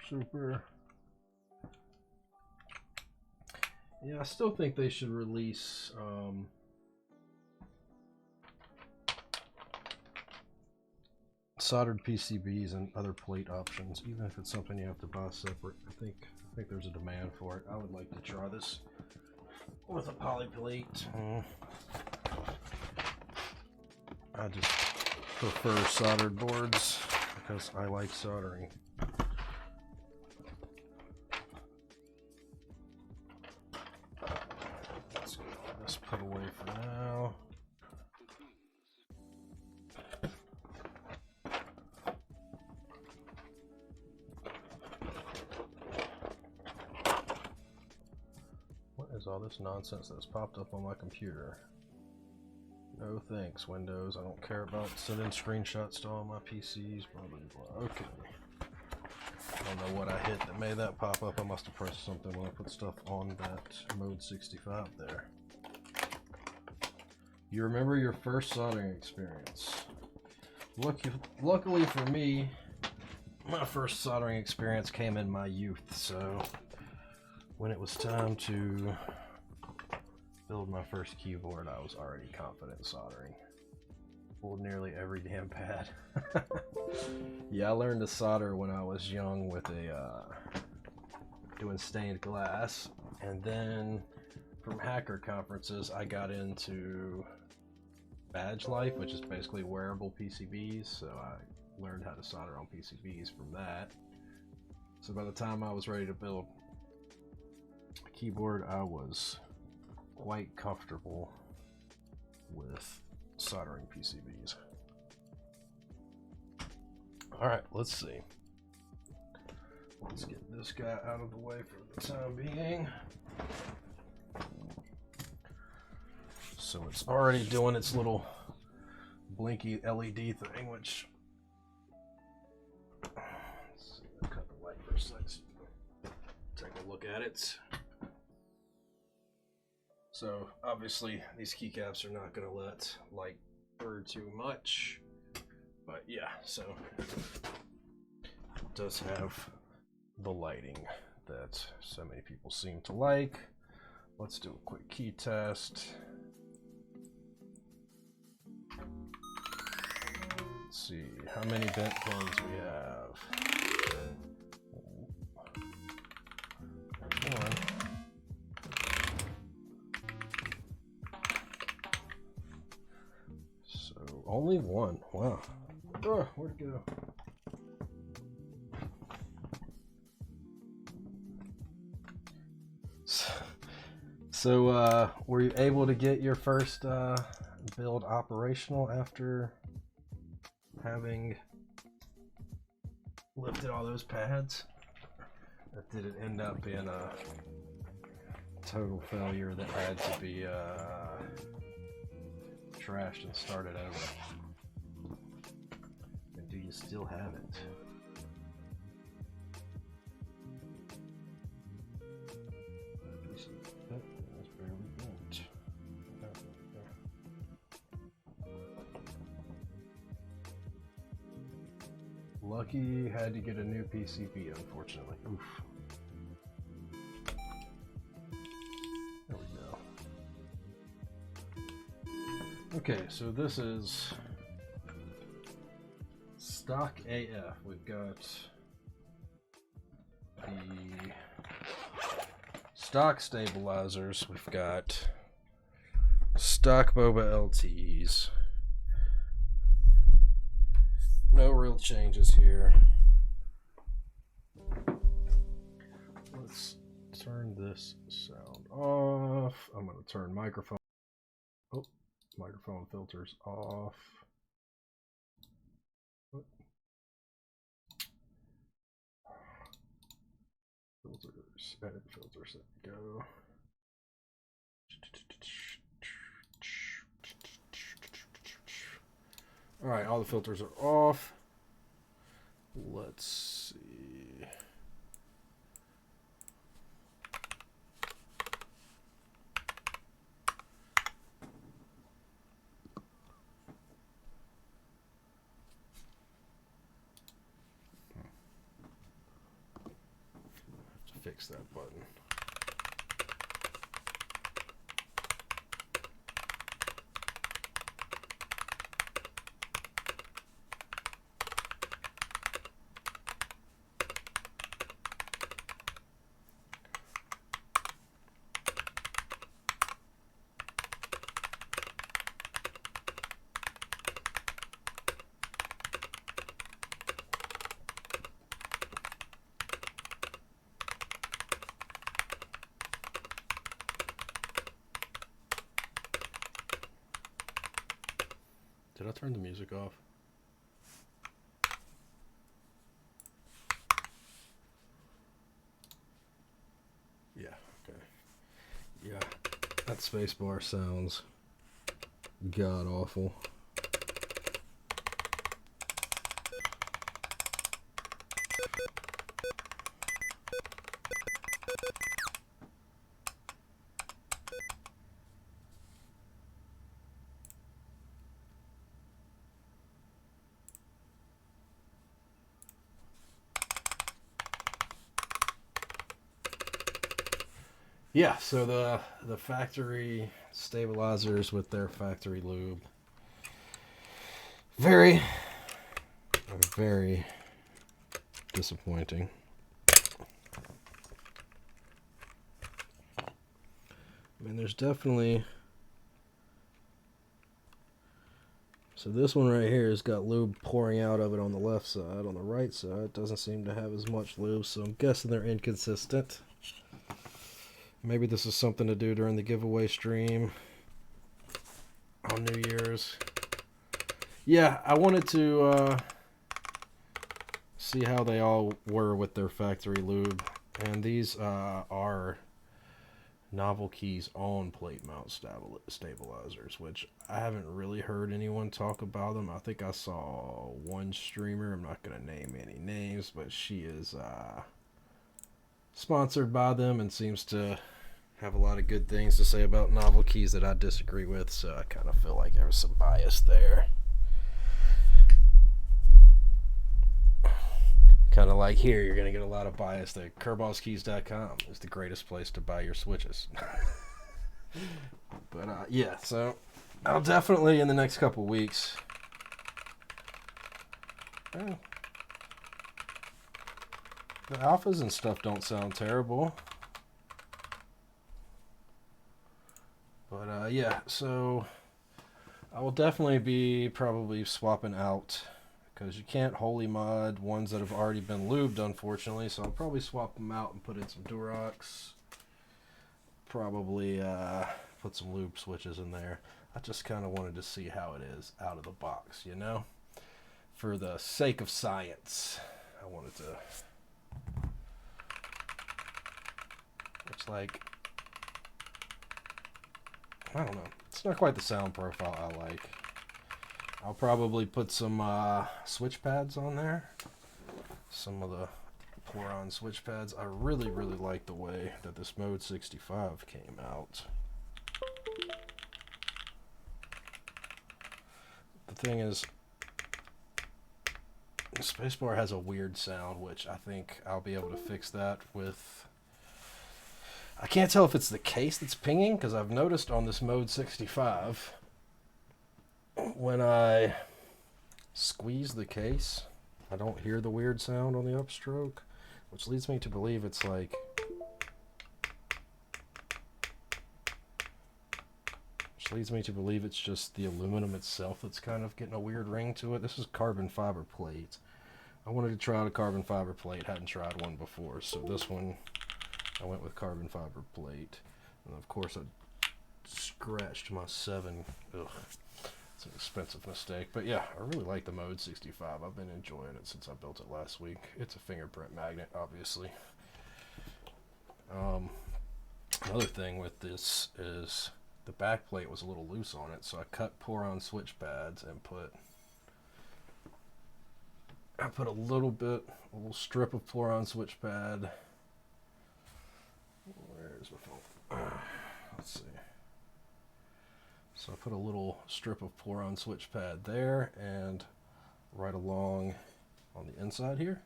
Super. Yeah, I still think they should release soldered PCBs and other plate options, even if it's something you have to buy separate. I think there's a demand for it. I would like to try this with a poly plate. I just prefer soldered boards because I like soldering. Let's get all this put away for now. Is all this nonsense that's popped up on my computer? No thanks, Windows. I don't care about sending screenshots to all my PCs, blah blah blah. Okay. I don't know what I hit that made that pop up. I must have pressed something when I put stuff on that mode 65 there. You remember your first soldering experience. Luckily for me, my first soldering experience came in my youth, so when it was time to build my first keyboard, I was already confident in soldering. Pulled nearly every damn pad. Yeah, I learned to solder when I was young with doing stained glass, and then from hacker conferences I got into Badge Life, which is basically wearable PCBs, so I learned how to solder on PCBs from that. So by the time I was ready to build a keyboard, I was quite comfortable with soldering PCBs. Alright, let's see. Let's get this guy out of the way for the time being. So it's already doing its little blinky LED thing, which... Let's see, I'll cut the light for a second so you can take a look at it. So obviously these keycaps are not going to let light through too much, but yeah, so it does have the lighting that so many people seem to like. Let's do a quick key test. Let's see how many bent pins we have. There's one. So only one. Wow. Oh, where'd it go? So were you able to get your first build operational after having lifted all those pads? Or did it end up being a total failure that had to be trashed and started over? And do you still have it? That's barely bent. Lucky had to get a new PCB, unfortunately. Oof. There we go. Okay, so this is stock AF. We've got the stock stabilizers. We've got stock Boba LTs. No real changes here. Let's turn this sound off. I'm going to turn microphone filters off. Filters, edit filters, there we go. Alright, all the filters are off. Let's see. Have to fix that button. Did I turn the music off? Yeah, okay. Yeah, that spacebar sounds god awful. Yeah, so the factory stabilizers with their factory lube, very, very disappointing. I mean, there's definitely... So this one right here has got lube pouring out of it on the left side. On the right side, it doesn't seem to have as much lube, so I'm guessing they're inconsistent. Maybe this is something to do during the giveaway stream on New Year's. Yeah, I wanted to see how they all were with their factory lube. And these are Novelkeys own plate mount stabilizers, which I haven't really heard anyone talk about them. I think I saw one streamer, I'm not going to name any names, but she is sponsored by them and seems to have a lot of good things to say about Novelkeys that I disagree with, so I kind of feel like there was some bias there. Kind of like here, you're going to get a lot of bias there. Kirballskeys.com is the greatest place to buy your switches. But yeah, so I'll definitely in the next couple weeks. The alphas and stuff don't sound terrible. But yeah, so I will definitely be probably swapping out, because you can't holy mod ones that have already been lubed, unfortunately. So I'll probably swap them out and put in some Durox. Probably put some lube switches in there. I just kind of wanted to see how it is out of the box, you know? For the sake of science, I wanted to... It's like... I don't know. It's not quite the sound profile I like. I'll probably put some switch pads on there. Some of the pour-on switch pads. I really, really like the way that this Mode 65 came out. The thing is, the spacebar has a weird sound, which I think I'll be able to fix that with... I can't tell if it's the case that's pinging, because I've noticed on this Mode 65, when I squeeze the case, I don't hear the weird sound on the upstroke, which leads me to believe it's like... Which leads me to believe it's just the aluminum itself that's kind of getting a weird ring to it. This is carbon fiber plate. I wanted to try out a carbon fiber plate, hadn't tried one before, so this one... I went with carbon fiber plate, and of course I scratched my 7. Ugh, it's an expensive mistake, but yeah, I really like the Mode 65. I've been enjoying it since I built it last week. It's a fingerprint magnet, obviously. Another thing with this is the back plate was a little loose on it, so I cut pour-on switch pads and I put a little strip of pour-on switch pad. Where's my phone? Let's see. So I put a little strip of pour-on switch pad there and right along on the inside here.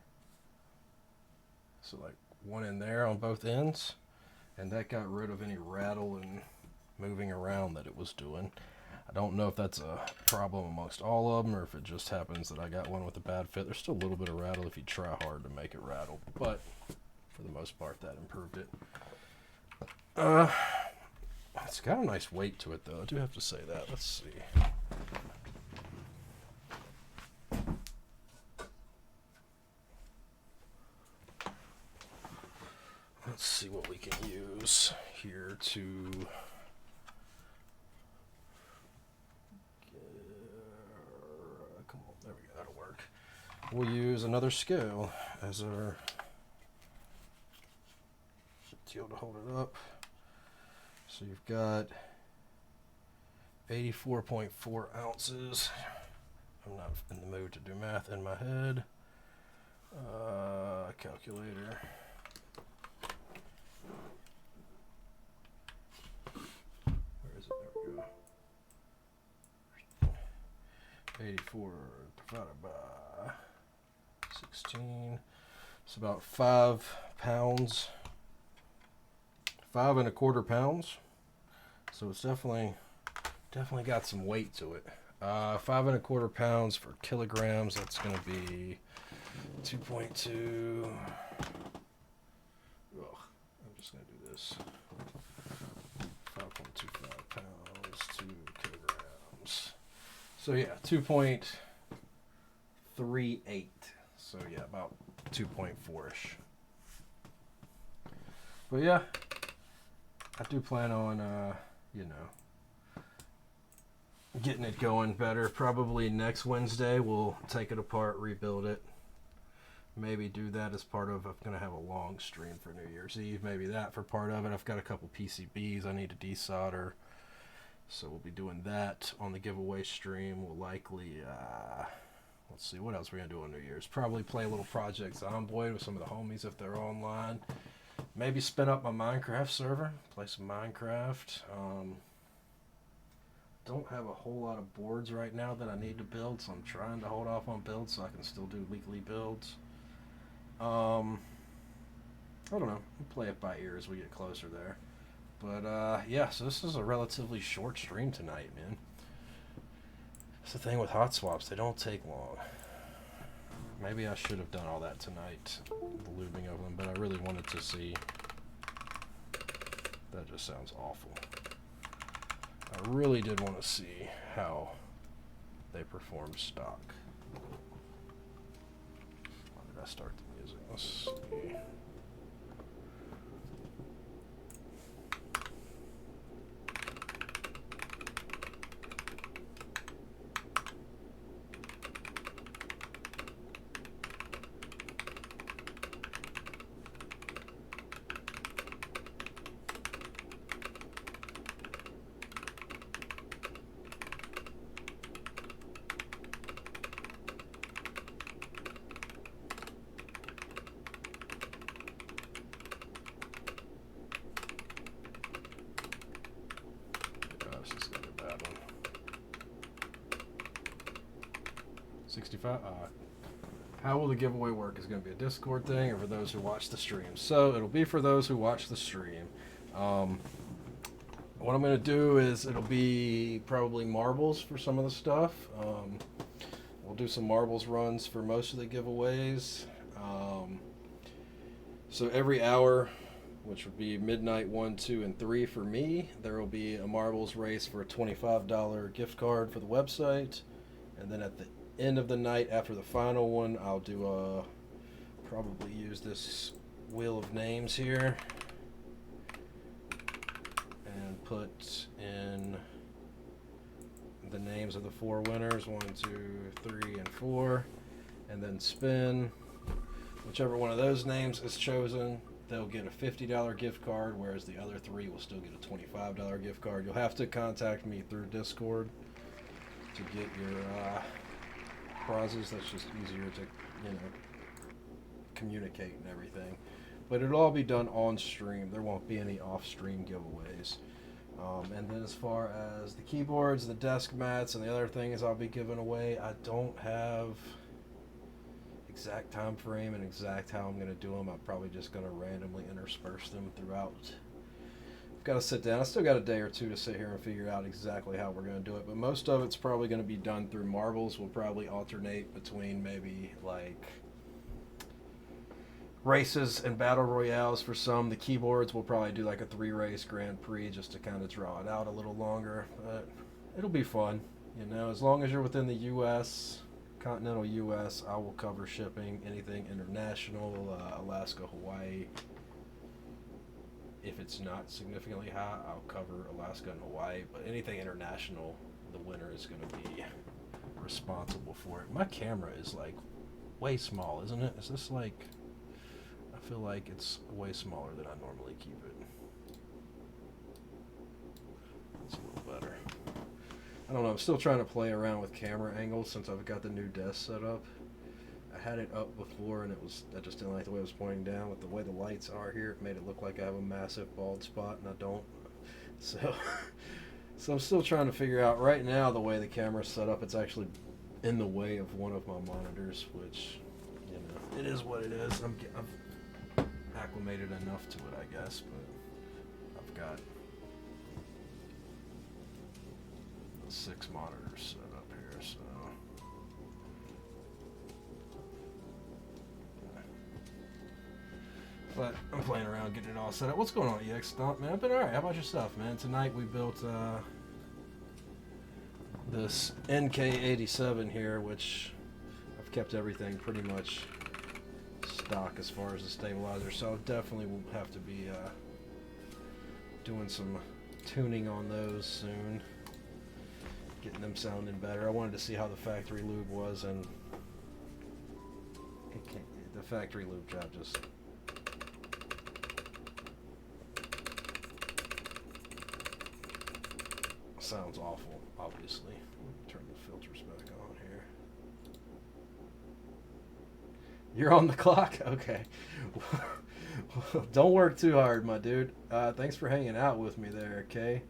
So like one in there on both ends. And that got rid of any rattle and moving around that it was doing. I don't know if that's a problem amongst all of them or if it just happens that I got one with a bad fit. There's still a little bit of rattle if you try hard to make it rattle, but for the most part that improved it. It's got a nice weight to it though, I do have to say that. Let's see. Let's see what we can use here to come on, there we go, that'll work. We'll use another scale as our deal to hold it up. So you've got 84.4 ounces. I'm not in the mood to do math in my head. Calculator. Where is it? There we go. 84 divided by 16. It's about 5 pounds. 5 1/4 pounds. So it's definitely got some weight to it. 5 1/4 pounds for kilograms. That's going to be 2.2. I'm just going to do this. 5.25 pounds, 2 kilograms. So yeah, 2.38. So yeah, about 2.4-ish. But yeah, I do plan on, getting it going better. Probably next Wednesday we'll take it apart, rebuild it. Maybe do that as part of, I'm going to have a long stream for New Year's Eve. Maybe that for part of it. I've got a couple PCBs I need to desolder. So we'll be doing that on the giveaway stream. We'll likely, let's see, what else we're going to do on New Year's. Probably play a little Project Zomboid with some of the homies if they're online. Maybe spin up my Minecraft server, play some Minecraft. Don't have a whole lot of boards right now that I need to build, so I'm trying to hold off on builds so I can still do weekly builds. I don't know. We'll play it by ear as we get closer there. But yeah, so this is a relatively short stream tonight, man. That's the thing with hot swaps, they don't take long. Maybe I should have done all that tonight, the lubing of them, but I really wanted to see. That just sounds awful. I really did want to see how they perform stock. Why did I start the music? Let's see. How will the giveaway work? Is it going to be a Discord thing or for those who watch the stream? So it'll be for those who watch the stream. What I'm going to do is it'll be probably marbles for some of the stuff. We'll do some marbles runs for most of the giveaways. So every hour, which would be midnight 1, 2, and 3 for me, there will be a marbles race for a $25 gift card for the website. And then at the end of the night, after the final one, I'll do probably use this wheel of names here and put in the names of the 4 winners, 1, 2, 3, and 4, and then spin. Whichever one of those names is chosen, they'll get a $50 gift card, whereas the other 3 will still get a $25 gift card. You'll have to contact me through Discord to get your prizes. That's just easier to, communicate and everything. But it'll all be done on stream. There won't be any off-stream giveaways. And then as far as the keyboards, the desk mats, and the other things I'll be giving away, I don't have exact time frame and exact how I'm going to do them. I'm probably just going to randomly intersperse them throughout. I've got to sit down. I still got a day or two to sit here and figure out exactly how we're going to do it, but most of it's probably going to be done through marbles. We'll probably alternate between maybe like races and battle royales for some. The keyboards we'll probably do like a 3-race Grand Prix just to kind of draw it out a little longer, but it'll be fun. As long as you're within the U.S., continental U.S., I will cover shipping. Anything international, Alaska, Hawaii. If it's not significantly hot, I'll cover Alaska and Hawaii. But anything international, the winner is going to be responsible for it. My camera is like way small, isn't it? Is this like... I feel like it's way smaller than I normally keep it. That's a little better. I don't know, I'm still trying to play around with camera angles since I've got the new desk set up. I had it up before and I just didn't like the way it was pointing down. With the way the lights are here, it made it look like I have a massive bald spot, and I don't. So I'm still trying to figure out. Right now, the way the camera's set up, it's actually in the way of one of my monitors, which, it is what it is. I've acclimated enough to it, I guess, but I've got the 6 monitors set up here, so but I'm playing around getting it all set up. What's going on, EX Stomp, man? I've been alright. How about yourself, man? Tonight we built this NK87 here, which I've kept everything pretty much stock as far as the stabilizer, so definitely will have to be doing some tuning on those soon, getting them sounding better. I wanted to see how the factory lube was, and the factory lube job just sounds awful, obviously. Turn the filters back on here. You're on the clock? Okay. Don't work too hard, my dude. Thanks for hanging out with me there, okay?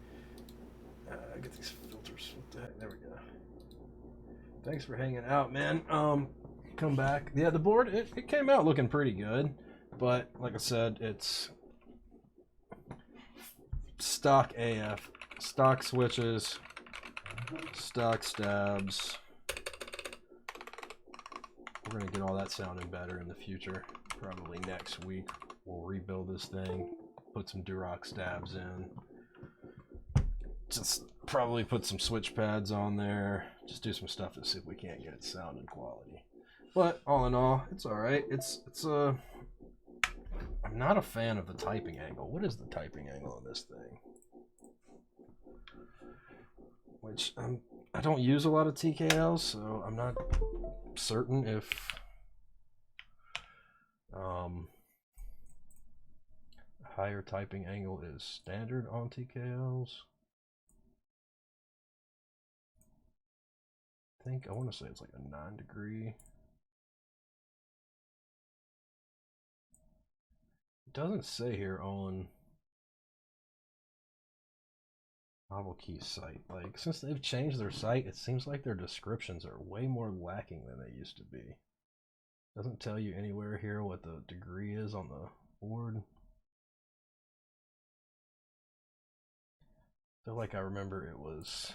Get these filters. What the heck? There we go. Thanks for hanging out, man. Come back. Yeah, the board, it came out looking pretty good. But, like I said, it's stock AF. Stock switches, stock stabs. We're going to get all that sounding better in the future. Probably next week we'll rebuild this thing, put some Durock stabs in. Just probably put some switch pads on there. Just do some stuff to see if we can't get it sounding quality. But all in all, it's alright. I'm not a fan of the typing angle. What is the typing angle on this thing? Which I don't use a lot of TKLs, so I'm not certain if higher typing angle is standard on TKLs. I want to say it's like a 9-degree. It doesn't say here on Novelkeys site. Like, since they've changed their site, it seems like their descriptions are way more lacking than they used to be. Doesn't tell you anywhere here what the degree is on the board. I feel like I remember it was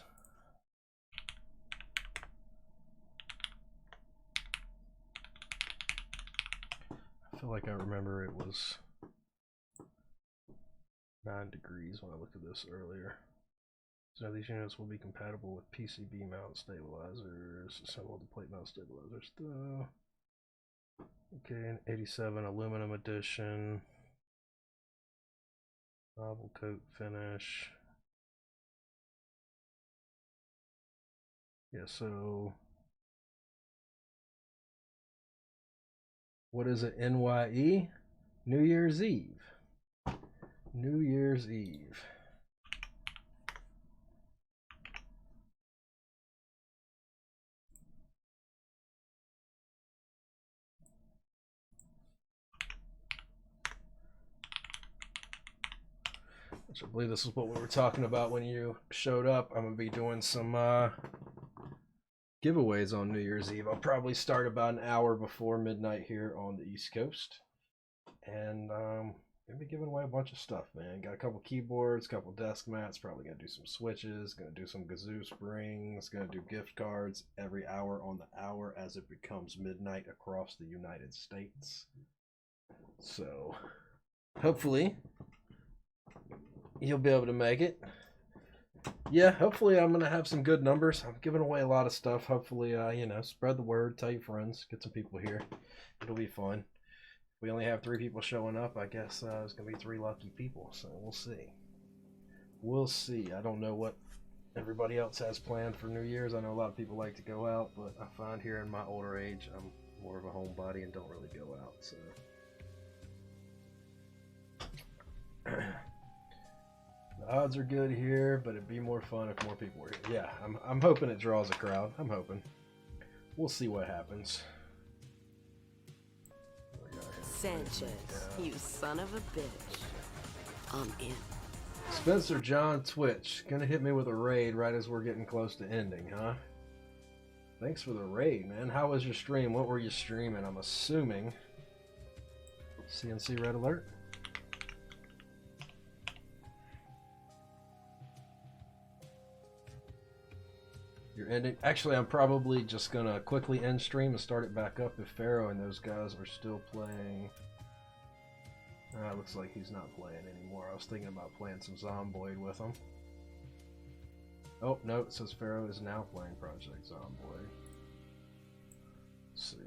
I feel like I remember it was 9 degrees when I looked at this earlier. So these units will be compatible with PCB mount stabilizers, assembled the plate mount stabilizer stuff. Okay, an 87 aluminum edition. Novel coat finish. Yeah, so what is it? NYE? New Year's Eve. New Year's Eve. Which I believe this is what we were talking about when you showed up. I'm going to be doing some giveaways on New Year's Eve. I'll probably start about an hour before midnight here on the East Coast. And I'm going to be giving away a bunch of stuff, man. Got a couple keyboards, a couple desk mats, probably going to do some switches, going to do some Gazoo springs, going to do gift cards every hour on the hour as it becomes midnight across the United States. So, hopefully you'll be able to make it. Yeah, hopefully I'm going to have some good numbers. I'm giving away a lot of stuff. Hopefully, you know, spread the word, tell your friends, get some people here. It'll be fun. We only have 3 people showing up. I guess there's going to be 3 lucky people, so we'll see. We'll see. I don't know what everybody else has planned for New Year's. I know a lot of people like to go out, but I find here in my older age, I'm more of a homebody and don't really go out, so. The odds are good here, but it'd be more fun if more people were here. Yeah, I'm hoping it draws a crowd. I'm hoping. We'll see what happens. Sanchez, you son of a bitch. I'm in. Spencer John Twitch, gonna hit me with a raid right as we're getting close to ending, huh? Thanks for the raid, man. How was your stream? What were you streaming? I'm assuming CNC Red Alert. ending. Actually, I'm probably just gonna quickly end stream and start it back up if Pharaoh and those guys are still playing. It looks like he's not playing anymore. I was thinking about playing some Zomboid with him. Oh, no, it says Pharaoh is now playing Project Zomboid. Let's see.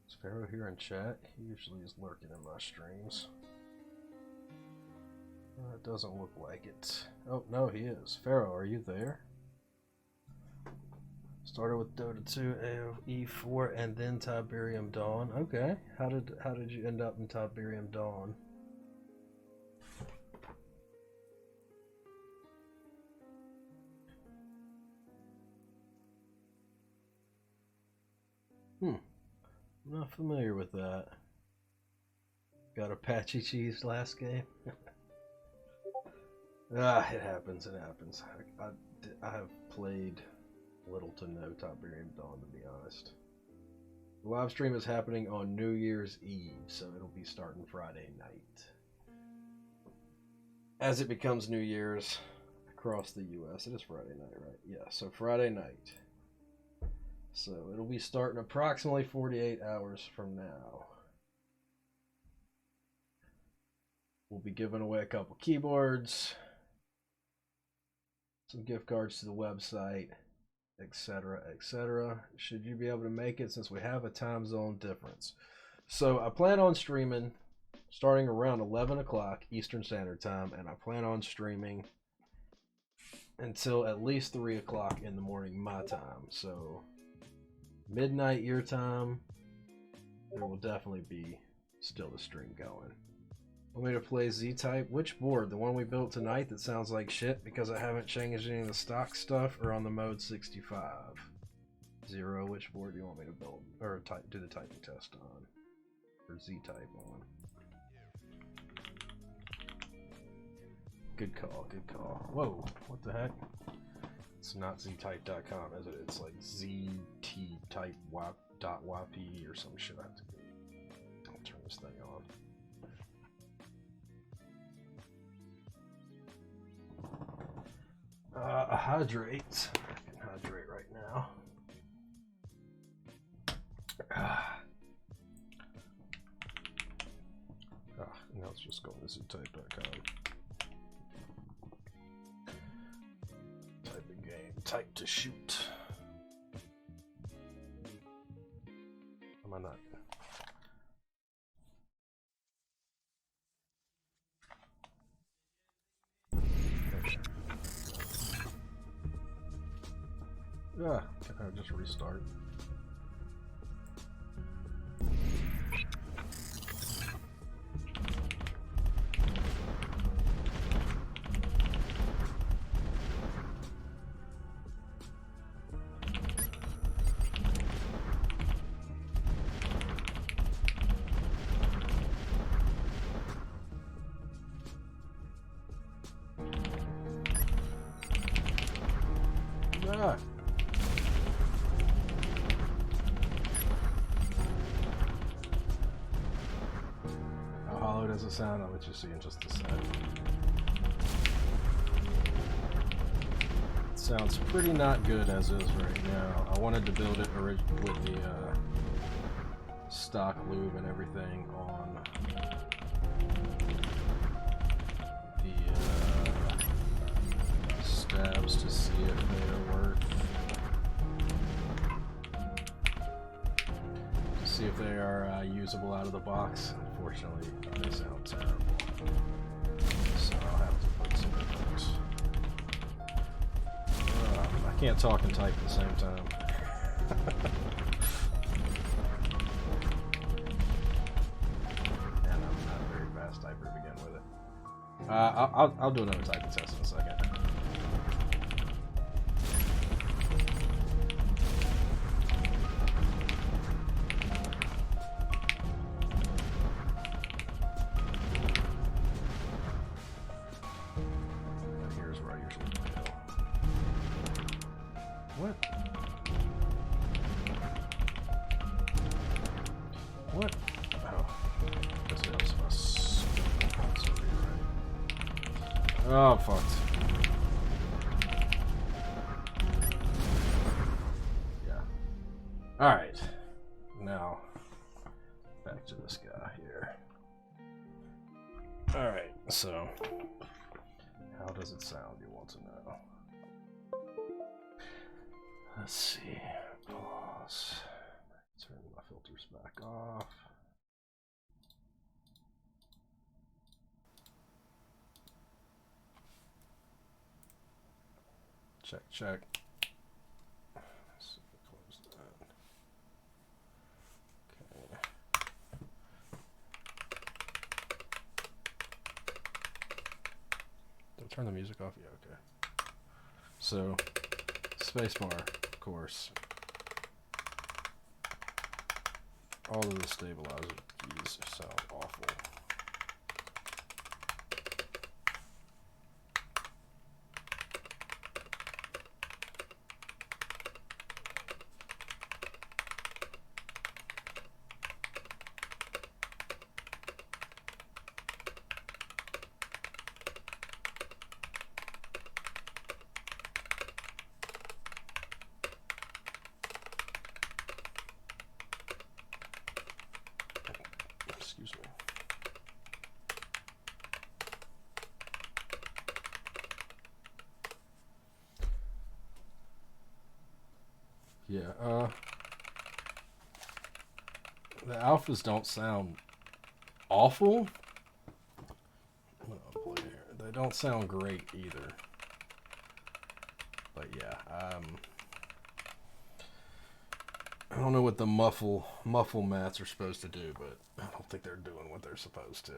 Is Pharaoh here in chat? He usually is lurking in my streams. It doesn't look like it. Oh, no, he is. Pharaoh, are you there? Started with Dota 2, AoE 4, and then Tiberium Dawn. Okay, how did you end up in Tiberium Dawn? I'm not familiar with that. Got Apache cheese last game. It happens. It happens. I have played little to no Tiberium Dawn, to be honest. The live stream is happening on New Year's Eve, so it'll be starting Friday night. As it becomes New Year's across the US, it is Friday night, right? Yeah, so Friday night. So it'll be starting approximately 48 hours from now. We'll be giving away a couple keyboards, some gift cards to the website, etc., etc. Should you be able to make it, since we have a time zone difference? So I plan on streaming starting around 11 o'clock Eastern Standard Time, and I plan on streaming until at least 3 o'clock in the morning my time. So midnight your time, there will definitely be still the stream going. Want me to play Z-Type? Which board? The one we built tonight that sounds like shit because I haven't changed any of the stock stuff, or on the mode 65? Zero, which board do you want me to build or do the typing test on? Or Z-Type on? Good call, good call. Whoa, what the heck? It's not ztype.com, is it? It's like zttype.yp or some shit. I'll turn this thing on. Hydrate. I can hydrate right now. Now it's just going to ztype.com. Type in game. Type to shoot. Am I not? Yeah, can I just restart? Ah. How hollow does it sound? I'll let you see in just a sec. It sounds pretty not good as is right now. I wanted to build it with the stock lube and everything on the stabs to see if they are worth. To see if they are usable out of the box. Unfortunately, they sound terrible. So I'll have to put some things. I can't talk and type at the same time. And I'm not a very fast typer to begin with it. I'll do another typing test in a second. Here's where I usually go. What? What? Oh, this is my Oh, I'm fucked. Yeah. Alright. Now, back to this guy here. Alright, so, how does it sound, you want to know? Let's see. Pause. Turn my filters back off. Check, check. Let's close that. Okay. Did I turn the music off? Yeah, okay. So, spacebar, of course. All of the stabilizer keys sound awful. Excuse me. Yeah, the alphas don't sound awful. I'll play here. They don't sound great either. But yeah, I don't know what the muffle mats are supposed to do, but I don't think they're doing what they're supposed to.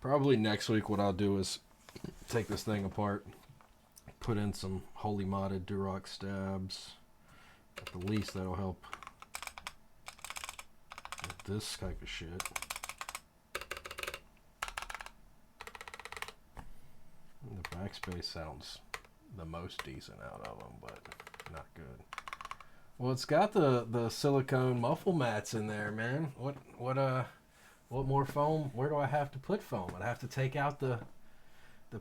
Probably next week what I'll do is take this thing apart, put in some holy modded Durock stabs. At the least that'll help with this type of shit. And the backspace sounds the most decent out of them, but not good. Well, it's got the silicone muffle mats in there, man. What more foam? Where do I have to put foam? I'd have to take out the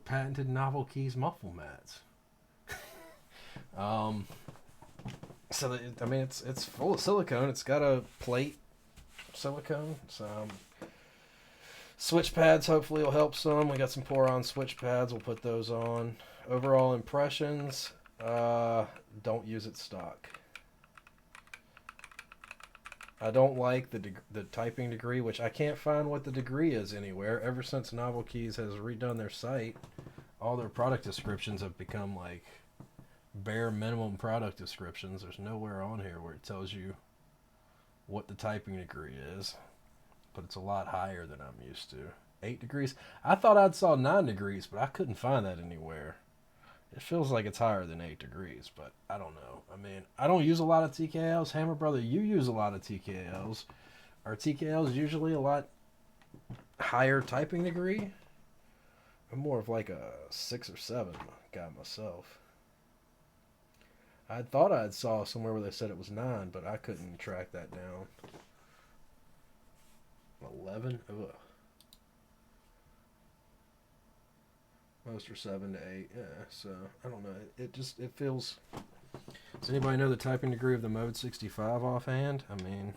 patented Novelkeys muffle mats. So I mean, it's full of silicone. It's got a plate silicone. Some switch pads hopefully will help some. We got some pour-on switch pads. We'll put those on. Overall impressions, don't use it stock. I don't like the typing degree, which I can't find what the degree is anywhere. Ever since Novelkeys has redone their site, all their product descriptions have become like bare minimum product descriptions. There's nowhere on here where it tells you what the typing degree is, but it's a lot higher than I'm used to. 8 degrees. I thought I'd saw 9 degrees, but I couldn't find that anywhere. It feels like it's higher than 8 degrees, but I don't know. I mean, I don't use a lot of TKLs. Hammer Brother, you use a lot of TKLs. Are TKLs usually a lot higher typing degree? I'm more of like a 6 or 7 guy myself. I thought I'd saw somewhere where they said it was 9, but I couldn't track that down. 11? Ugh. Most are 7 to 8. Yeah, so I don't know. It feels. Does anybody know the typing degree of the Mode 65 offhand? I mean,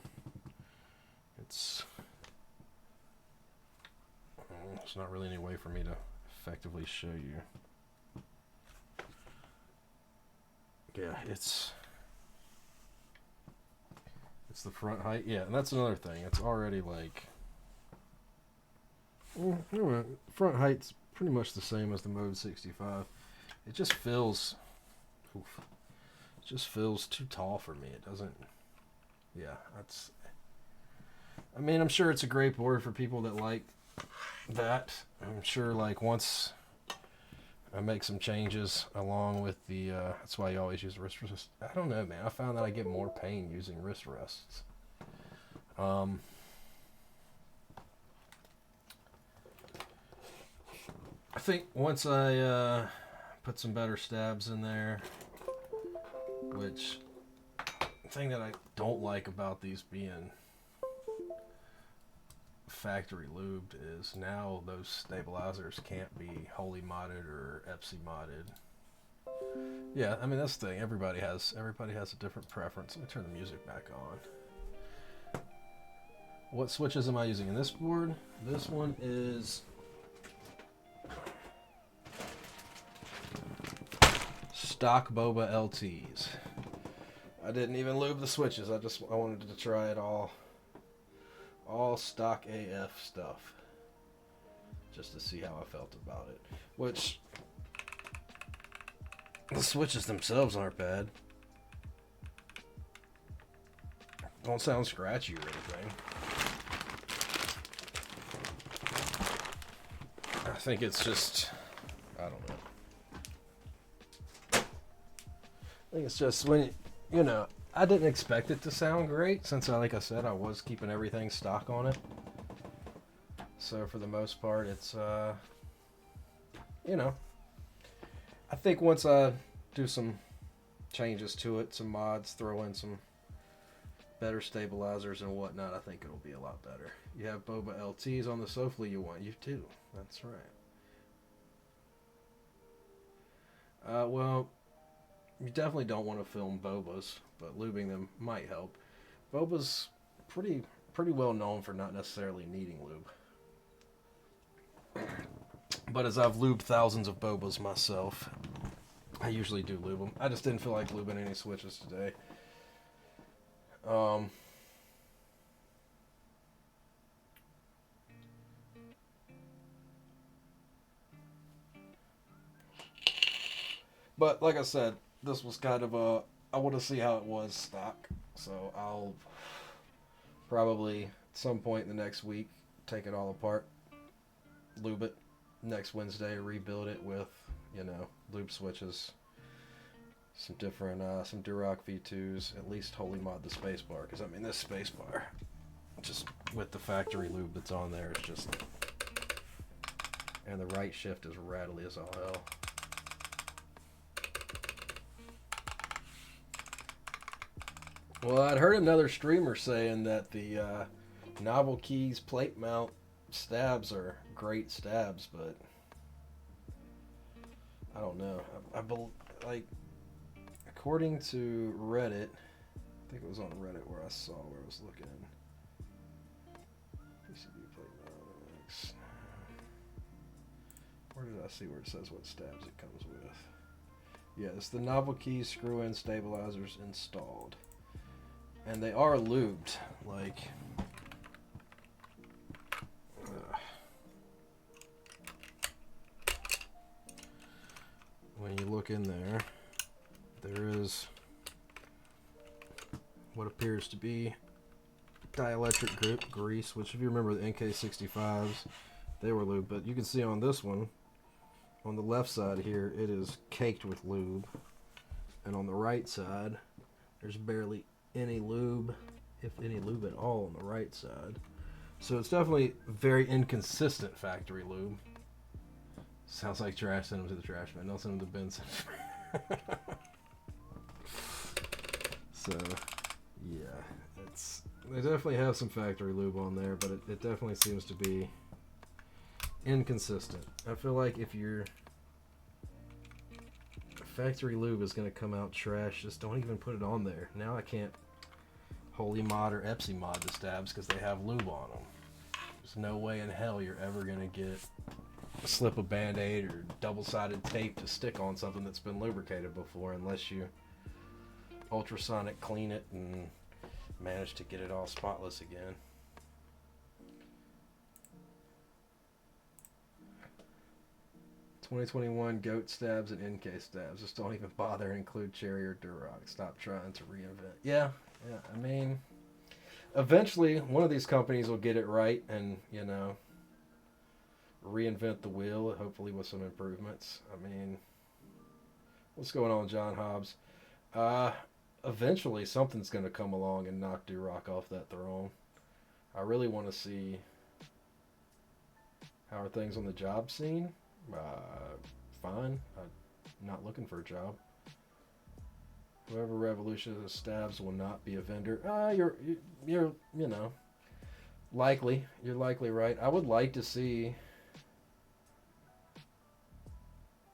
it's not really any way for me to effectively show you. Yeah, it's the front height. Yeah, and that's another thing. It's already like, well, front height's pretty much the same as the Mode 65. It just feels, it just feels too tall for me. It doesn't. Yeah, that's. I mean, I'm sure it's a great board for people that like that. I'm sure, like, once I make some changes along with the, that's why you always use wrist rests. I don't know, man. I found that I get more pain using wrist rests. I think once I put some better stabs in there, which the thing that I don't like about these being factory lubed is now those stabilizers can't be wholly modded or EPSI modded. Yeah, I mean that's the thing. Everybody has a different preference. Let me turn the music back on. What switches am I using in this board? This one is stock Boba LTs. I didn't even lube the switches. I wanted to try it all stock AF stuff, just to see how I felt about it. Which the switches themselves aren't bad. Don't sound scratchy or anything. I think it's just, I don't know. I think it's just when, you know, I didn't expect it to sound great since, like I said, I was keeping everything stock on it. So for the most part, it's, you know, I think once I do some changes to it, some mods, throw in some better stabilizers and whatnot, I think it'll be a lot better. You have Boba LTs on the sofa you want. You too. That's right. Well, you definitely don't want to film Bobas, but lubing them might help. Boba's pretty well known for not necessarily needing lube. But as I've lubed thousands of Bobas myself, I usually do lube them. I just didn't feel like lubing any switches today. But like I said, this was kind of a, I want to see how it was stock. So I'll probably at some point in the next week take it all apart, lube it. Next Wednesday, rebuild it with, you know, lube switches, some different, some Duroc V2s, at least wholly mod the spacebar, because I mean this spacebar, just with the factory lube that's on there, is just, and the right shift is rattly as all hell. Well, I'd heard another streamer saying that the Novelkeys plate mount stabs are great stabs, but I don't know. Like, according to Reddit, I think it was on Reddit where I saw where I was looking. PCB plate mounts. Where did I see where it says what stabs it comes with? Yeah, it's the Novelkeys screw-in stabilizers installed. And they are lubed, like, when you look in there, there is what appears to be dielectric grease, which if you remember the NK87s, they were lubed, but you can see on this one, on the left side here, it is caked with lube, and on the right side, there's barely any lube, if any lube at all, on the right side. So it's definitely very inconsistent factory lube. Sounds like trash. Send them to the trash man. Don't send them to bin. So yeah, they definitely have some factory lube on there, but it definitely seems to be inconsistent. I feel like if your factory lube is going to come out trash, just don't even put it on there. Now I can't wholly mod or EPSI mod the stabs because they have lube on them. There's no way in hell you're ever going to get a slip of Band-Aid or double-sided tape to stick on something that's been lubricated before, unless you ultrasonic clean it and manage to get it all spotless again. "2021 goat stabs and NK stabs. Just don't even bother and include cherry or Duroc. Stop trying to reinvent." Yeah, I mean, eventually one of these companies will get it right and, you know, reinvent the wheel, hopefully with some improvements. I mean, what's going on, John Hobbs? Eventually something's going to come along and knock Duroc off that throne. I really want to see how are things on the job scene. Fine. I'm not looking for a job. Whoever revolutionizes stabs will not be a vendor. You're you know, Likely. You're likely right. I would like to see...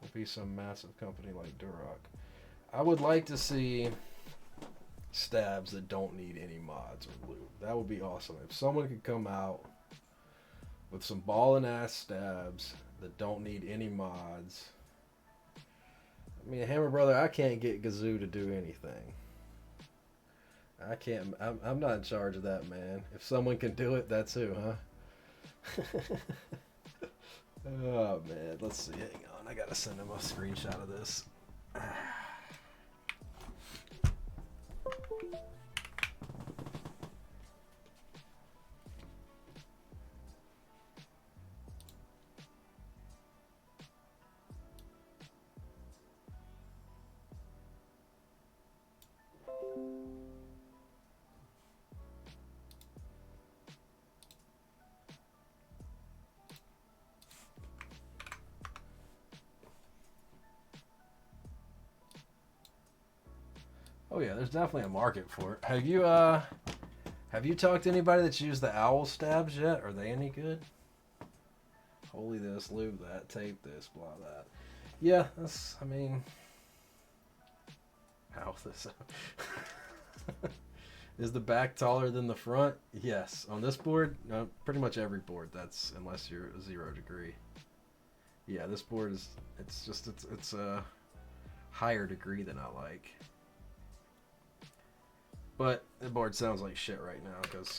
It'll be some massive company like Duroc. I would like to see stabs that don't need any mods or lube. That would be awesome. If someone could come out with some ball and ass stabs that don't need any mods. I mean, Hammer Brother, I can't get Gazoo to do anything. I can't. I'm not in charge of that, man. If someone can do it, that's who, huh? Oh man, let's see. Hang on, I gotta send him a screenshot of this. Oh yeah, there's definitely a market for it. Have you talked to anybody that's used the owl stabs yet? Are they any good? Holy this, lube that, tape this, blah that. Yeah, that's, I mean, how this is the back taller than the front? Yes. On this board, no, pretty much every board. That's unless you're 0 degree. Yeah, this board is. It's a higher degree than I like. But the board sounds like shit right now because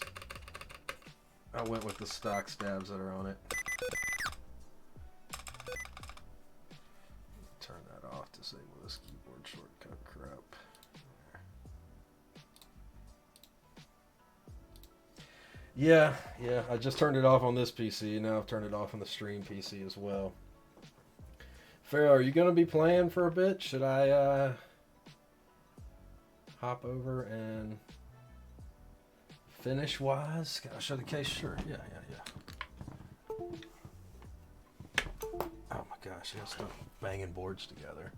I went with the stock stabs that are on it. Turn that off. Disable this keyboard shortcut crap. Yeah, I just turned it off on this PC. Now I've turned it off on the stream PC as well. Pharaoh, are you going to be playing for a bit? Should I hop over and finish wise? Can I show the case? Sure. Yeah. Oh my gosh, I gotta stop banging boards together.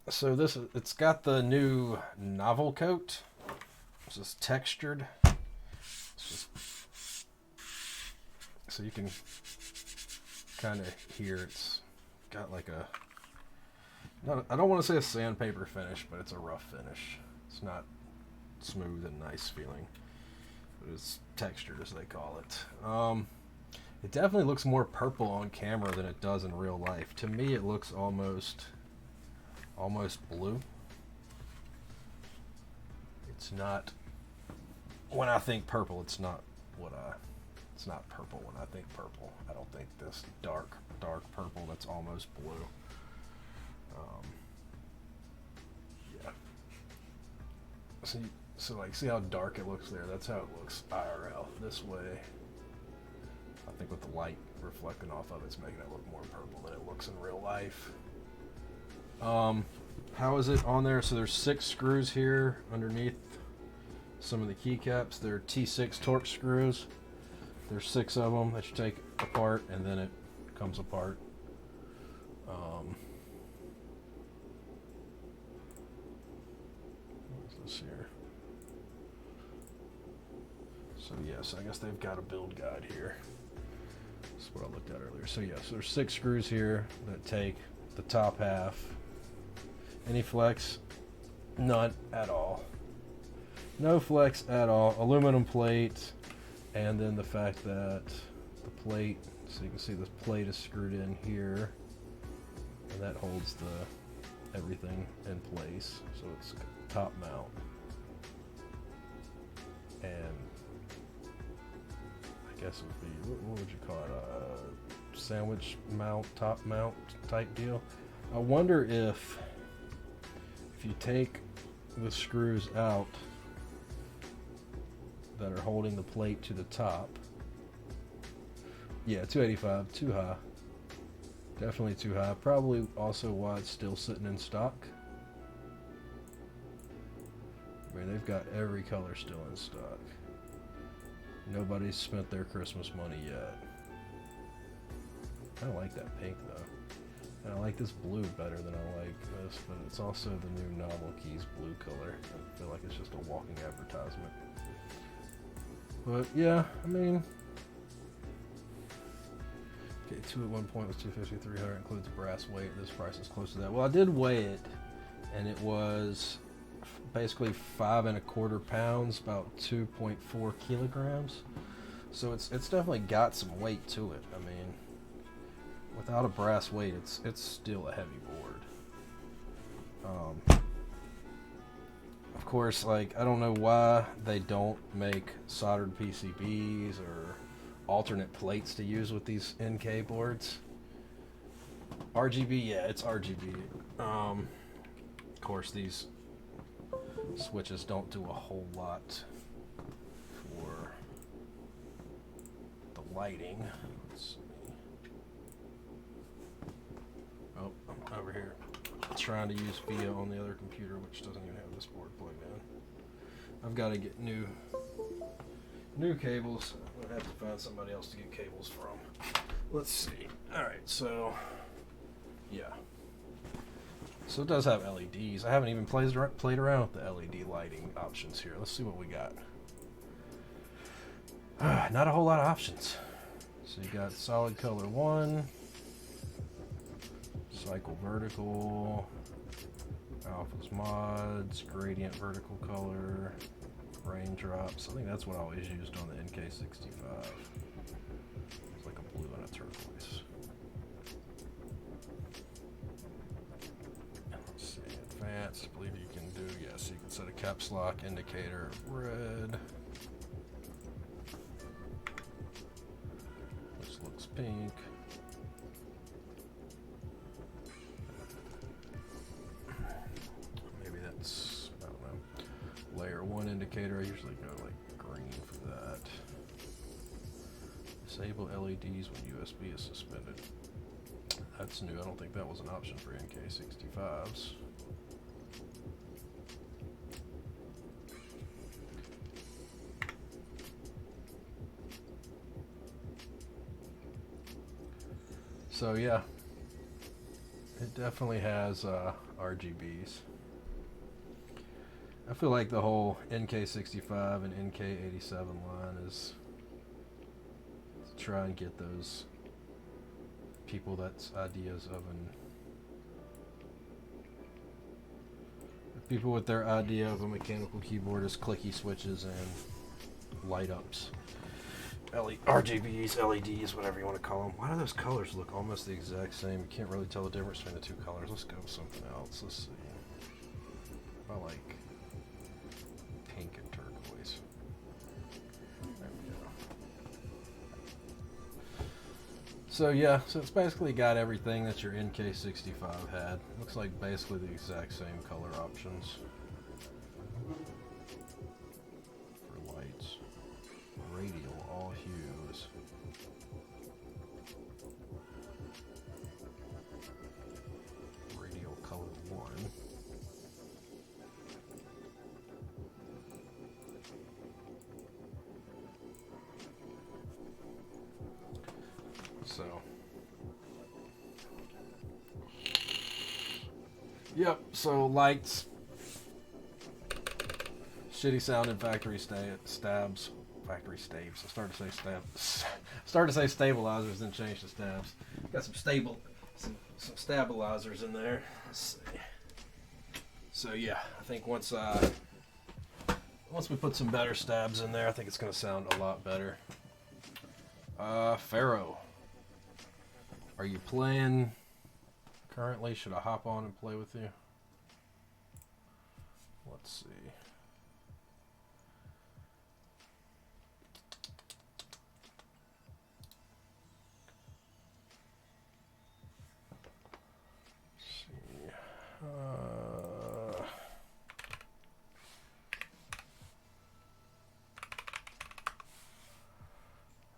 So it's got the new novel coat. It's just textured. So you can kind of hear it's got like a, I don't want to say a sandpaper finish, but it's a rough finish. It's not smooth and nice feeling, but it's textured, as they call it. It definitely looks more purple on camera than it does in real life. To me, it looks almost blue. It's not, when I think purple, it's not purple when I think purple. I don't think this dark purple that's almost blue. Yeah. So like, see how dark it looks there? That's how it looks IRL. This way, I think with the light reflecting off of it's making it look more purple than it looks in real life. How is it on there? So there's 6 screws here underneath some of the keycaps. They're T6 Torx screws. There's 6 of them that you take apart, and then it comes apart. What's this here? So yes, I guess they've got a build guide here. That's what I looked at earlier. So yes, there's 6 screws here that take the top half. Any flex? None at all. No flex at all. Aluminum plate. And then the fact that the plate, so you can see this plate is screwed in here, and that holds everything in place. So it's top mount, and I guess it would be, what would you call it, a sandwich mount, top mount type deal. I wonder if you take the screws out that are holding the plate to the top. Yeah, 285, too high. Definitely too high. Probably also why it's still sitting in stock. I mean, they've got every color still in stock. Nobody's spent their Christmas money yet. I like that pink though. And I like this blue better than I like this, but it's also the new Novelkeys blue color. I feel like it's just a walking advertisement. But yeah, I mean, okay, 2 at one point was 250, 300 includes brass weight. This price is close to that. Well, I did weigh it, and it was basically 5 1/4 pounds, about 2.4 kilograms. So it's definitely got some weight to it. I mean, without a brass weight, it's still a heavy board. Of course, like, I don't know why they don't make soldered PCBs or alternate plates to use with these NK boards. RGB, yeah, it's RGB. Of course, these switches don't do a whole lot for the lighting. Let's see. Oh, I'm over here trying to use VIA on the other computer, which doesn't even have this board plugged in. I've got to get new cables. I'm gonna have to find somebody else to get cables from. Let's see. All right, so yeah. So it does have LEDs. I haven't even played around with the LED lighting options here. Let's see what we got. Not a whole lot of options. So you got solid color 1, cycle vertical, alphas mods, gradient vertical color, raindrops. I think that's what I always used on the NK65. It's like a blue and a turquoise. Let's see, advanced, I believe you can do, yes, you can set a caps lock indicator red. This looks pink. Layer 1 indicator, I usually go like green for that. Disable LEDs when USB is suspended. That's new, I don't think that was an option for NK65s. So yeah, it definitely has RGBs. I feel like the whole NK65 and NK87 line is to try and get those people that's ideas of people with their idea of a mechanical keyboard is clicky switches and light ups. RGBs, LEDs, whatever you want to call them. Why do those colors look almost the exact same? You can't really tell the difference between the two colors. Let's go with something else. Let's see. I like pink and turquoise. There we go. So yeah, so it's basically got everything that your NK65 had. Looks like basically the exact same color options for lights. Radial, all hues. Radial color 1. So, yep, so lights, shitty sounding factory stabs, factory staves. I started to say stabilizers, then changed to stabs. Got some stabilizers in there. Let's see. So yeah, I think once we put some better stabs in there, I think it's gonna sound a lot better. Pharaoh. Are you playing currently? Should I hop on and play with you? Let's see.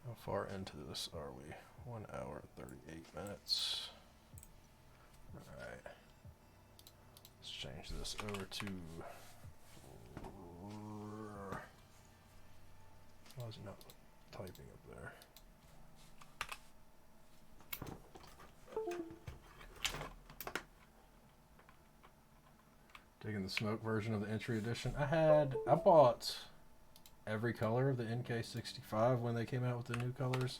How far into this are we? 1 hour, 38 minutes. Alright. Let's change this over to... Why is it not typing up there? Taking the smoke version of the entry edition. I bought every color of the NK65 when they came out with the new colors.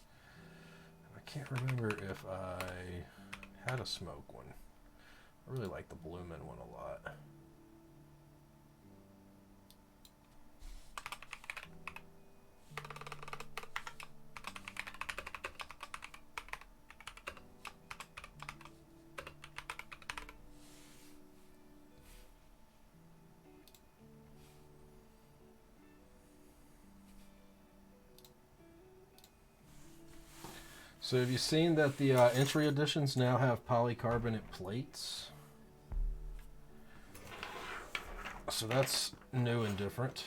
I can't remember if I had a smoke one. I really like the Bloomin' one a lot. So have you seen that the entry editions now have polycarbonate plates? So that's new and different.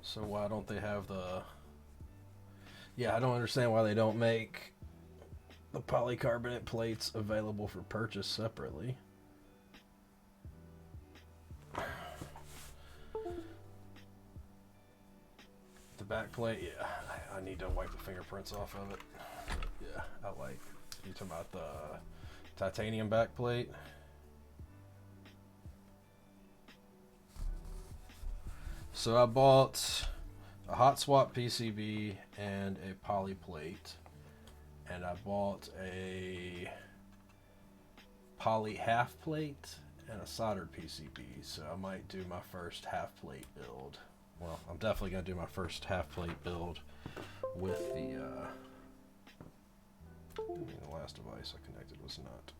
So why don't they have the... Yeah, I don't understand why they don't make the polycarbonate plates available for purchase separately. The back plate, yeah, I need to wipe the fingerprints off of it. Yeah, I like... You talking about the titanium back plate? So I bought a hot swap PCB and a poly plate, and I bought a poly half plate and a soldered PCB. So I might do my first half plate build. Well, I'm definitely gonna do my first half plate build with the the last device I connected was not.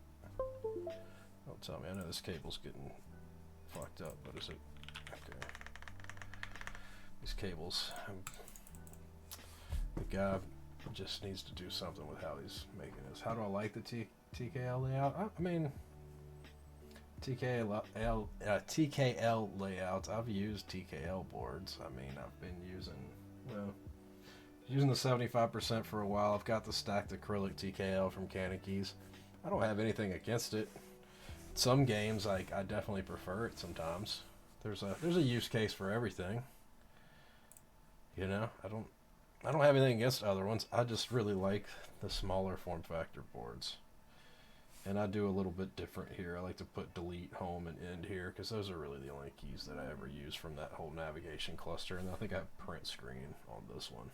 Don't tell me. I know this cable's getting fucked up, but is it? Okay. These cables. The guy just needs to do something with how he's making this. How do I like the TKL layout? I mean, TKL layouts. I've used TKL boards. I mean, I've been using the 75% for a while. I've got the stacked acrylic TKL from Novelkeys. I don't have anything against it. Some games, I definitely prefer it sometimes. There's a use case for everything. You know, I don't have anything against other ones. I just really like the smaller form factor boards. And I do a little bit different here. I like to put delete, home, and end here because those are really the only keys that I ever use from that whole navigation cluster. And I think I have print screen on this one.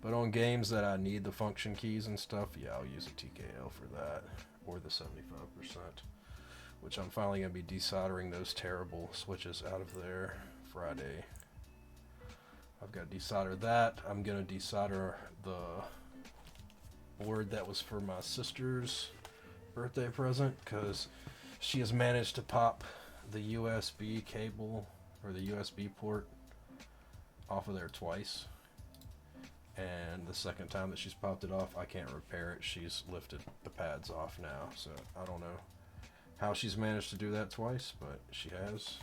But on games that I need the function keys and stuff, yeah, I'll use a TKL for that, or the 75%, which I'm finally going to be desoldering those terrible switches out of there Friday. I've got to desolder that. I'm going to desolder the board that was for my sister's birthday present, because she has managed to pop the USB cable, or the USB port, off of there twice. And the second time that she's popped it off, I can't repair it. She's lifted the pads off now, so I don't know how she's managed to do that twice, but she has.